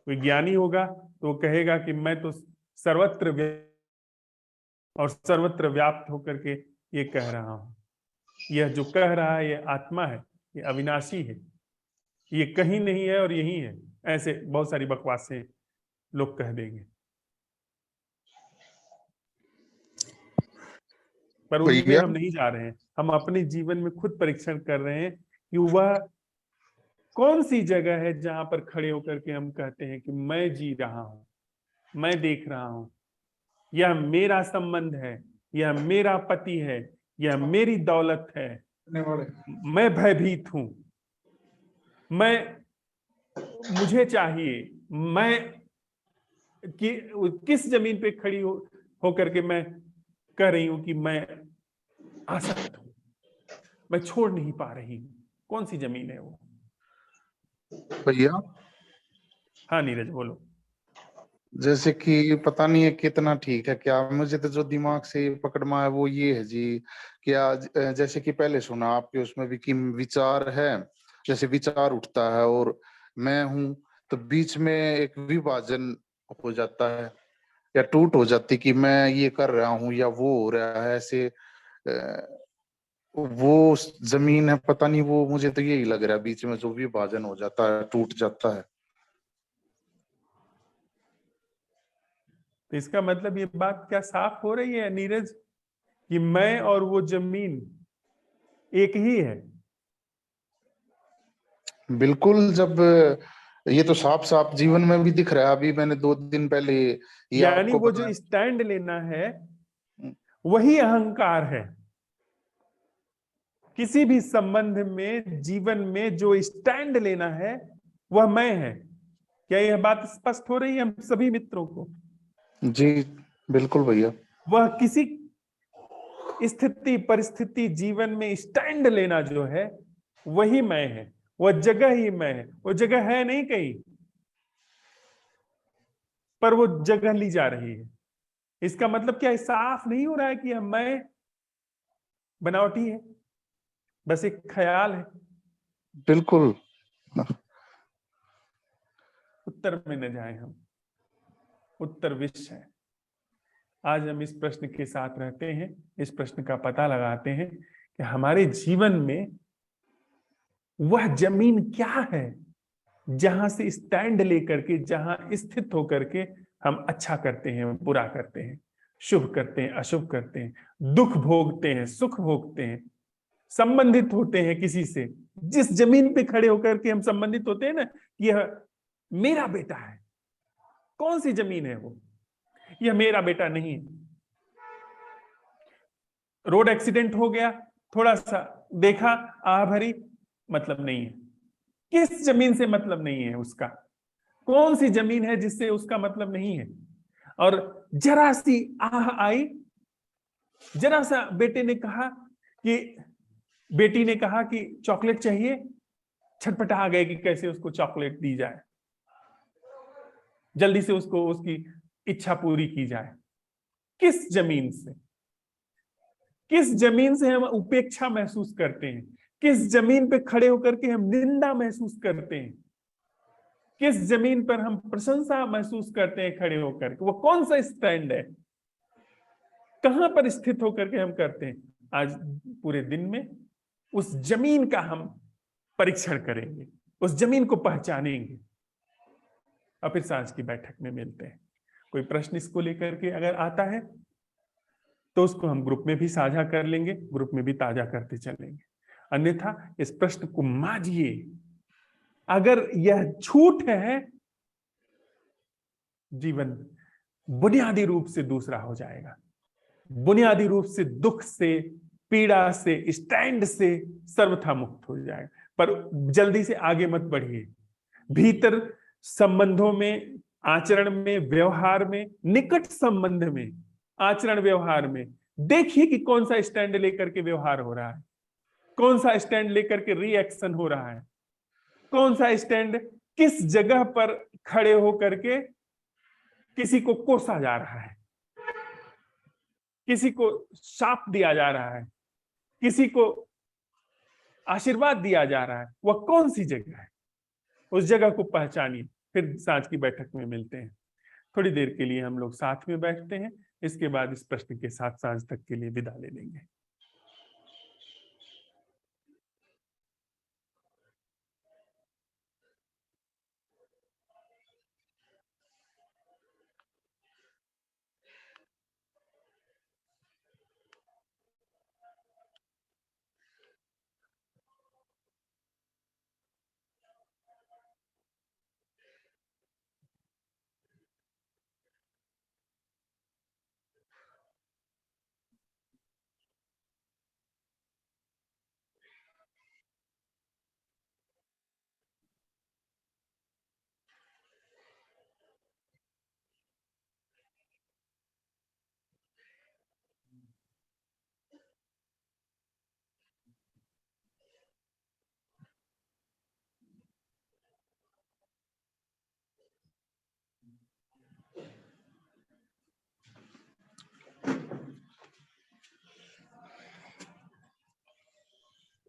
कोई ज्ञानी होगा तो वो कहेगा कि मैं तो सर्वत्र और सर्वत्र व्याप्त होकर के ये कह रहा हूं। यह जो कह रहा है ये आत्मा है, ये अविनाशी है, ये कहीं नहीं है और यही है। ऐसे बहुत सारी बकवासें लोग कह देंगे, पर उनमें भैया हम नहीं जा रहे हैं। हम अपने जीवन में खुद परीक्षण कर रहे हैं कि वह कौन सी जगह है जहां पर खड़े होकर के हम कहते हैं कि मैं जी रहा हूं, मैं देख रहा हूं, यह मेरा संबंध है, यह मेरा पति है, यह मेरी दौलत है, मैं भयभीत हूं, मुझे चाहिए, मैं किस जमीन पे खड़ी होकर के मैं कह रही हूं कि मैं आसक्त हूं, मैं छोड़ नहीं पा रही हूं? कौन सी जमीन है वो? भैया हाँ नीरज बोलो। जैसे कि पता नहीं है कितना ठीक है क्या, मुझे तो जो दिमाग से पकड़ में है वो ये है जी, क्या जैसे कि पहले सुना आपके उसमें भी कि विचार है, जैसे विचार उठता है और मैं हूं, तो बीच में एक विभाजन हो जाता है या टूट हो जाती कि मैं ये कर रहा हूँ या वो हो रहा है, ऐसे वो जमीन है, पता नहीं वो, मुझे तो यही लग रहा है बीच में जो विभाजन हो जाता है, टूट जाता है। तो इसका मतलब ये बात क्या साफ हो रही है नीरज कि मैं और वो जमीन एक ही है? बिल्कुल, जब ये तो साफ साफ जीवन में भी दिख रहा है। अभी मैंने 2 दिन पहले ये यानी आपको वो बताया। जो स्टैंड लेना है वही अहंकार है। किसी भी संबंध में, जीवन में जो स्टैंड लेना है वह मैं है। क्या यह बात स्पष्ट हो रही है हम सभी मित्रों को? जी बिल्कुल भैया। वह किसी स्थिति परिस्थिति जीवन में स्टैंड लेना जो है वही मैं है, वह जगह ही मैं है। वो जगह है नहीं कहीं, पर वो जगह ली जा रही है। इसका मतलब क्या साफ नहीं हो रहा है कि मैं बनावटी है, बस एक ख्याल है? बिल्कुल। उत्तर में न जाए हम, उत्तर विश्व है। आज हम इस प्रश्न के साथ रहते हैं, इस प्रश्न का पता लगाते हैं कि हमारे जीवन में वह जमीन क्या है जहां से स्टैंड लेकर के, जहां स्थित होकर के हम अच्छा करते हैं, बुरा करते हैं, शुभ करते हैं, अशुभ करते हैं, दुख भोगते हैं, सुख भोगते हैं, संबंधित होते हैं किसी से। जिस जमीन पे खड़े होकर के हम संबंधित होते हैं ना, यह मेरा बेटा है। कौन सी जमीन है वो? यह मेरा बेटा नहीं है। रोड एक्सीडेंट हो गया, थोड़ा सा देखा, आह भरी, मतलब नहीं है। किस जमीन से मतलब नहीं है उसका? कौन सी जमीन है जिससे उसका मतलब नहीं है? और जरा सी आह आई, जरा सा बेटे ने कहा कि, बेटी ने कहा कि चॉकलेट चाहिए, छटपटा गए कि कैसे उसको चॉकलेट दी जाए, जल्दी से उसको उसकी इच्छा पूरी की जाए। किस जमीन से? किस जमीन से हम उपेक्षा महसूस करते हैं? किस जमीन पे खड़े होकर के हम निंदा महसूस करते हैं? किस जमीन पर हम प्रशंसा महसूस करते हैं खड़े होकर के? वो कौन सा स्टैंड है? कहां पर स्थित होकर के हम करते हैं? आज पूरे दिन में उस जमीन का हम परीक्षण करेंगे, उस जमीन को पहचानेंगे, और फिर सांझ की बैठक में मिलते हैं। कोई प्रश्न इसको लेकर के अगर आता है तो उसको हम ग्रुप में भी साझा कर लेंगे, ग्रुप में भी ताजा करते चलेंगे। अन्यथा इस प्रश्न को माजिए। अगर यह छूट है, जीवन बुनियादी रूप से दूसरा हो जाएगा। बुनियादी रूप से दुख से, पीड़ा से, स्टैंड से सर्वथा मुक्त हो जाएगा। पर जल्दी से आगे मत बढ़िए। भीतर संबंधों में, आचरण में, व्यवहार में, निकट संबंध में, आचरण व्यवहार में देखिए कि कौन सा स्टैंड लेकर के व्यवहार हो रहा है, कौन सा स्टैंड लेकर के रिएक्शन हो रहा है, कौन सा स्टैंड किस जगह पर खड़े होकर के किसी को कोसा जा रहा है, किसी को शाप दिया जा रहा है, किसी को आशीर्वाद दिया जा रहा है। वह कौन सी जगह है? उस जगह को पहचानिए। फिर सांझ की बैठक में मिलते हैं। थोड़ी देर के लिए हम लोग साथ में बैठते हैं, इसके बाद इस प्रश्न के साथ सांझ तक के लिए विदा ले लेंगे।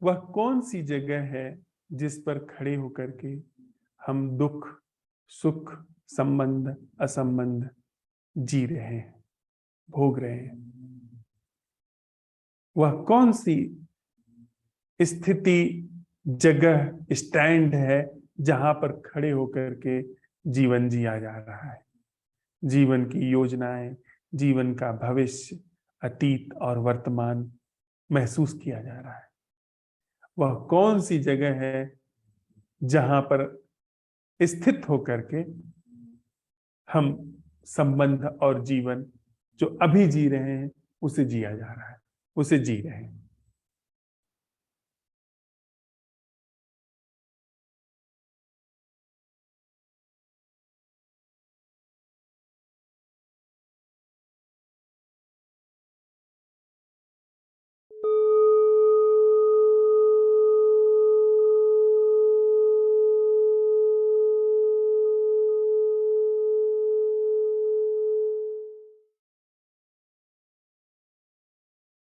वह कौन सी जगह है जिस पर खड़े होकर के हम दुख, सुख, संबंध, असंबंध जी रहे हैं, भोग रहे हैं? वह कौन सी स्थिति, जगह, स्टैंड है जहां पर खड़े होकर के जीवन जिया जा रहा है? जीवन की योजनाएं, जीवन का भविष्य, अतीत और वर्तमान महसूस किया जा रहा है। वह कौन सी जगह है जहां पर स्थित होकर के हम संबंध और जीवन जो अभी जी रहे हैं उसे जिया जा रहा है, उसे जी रहे हैं?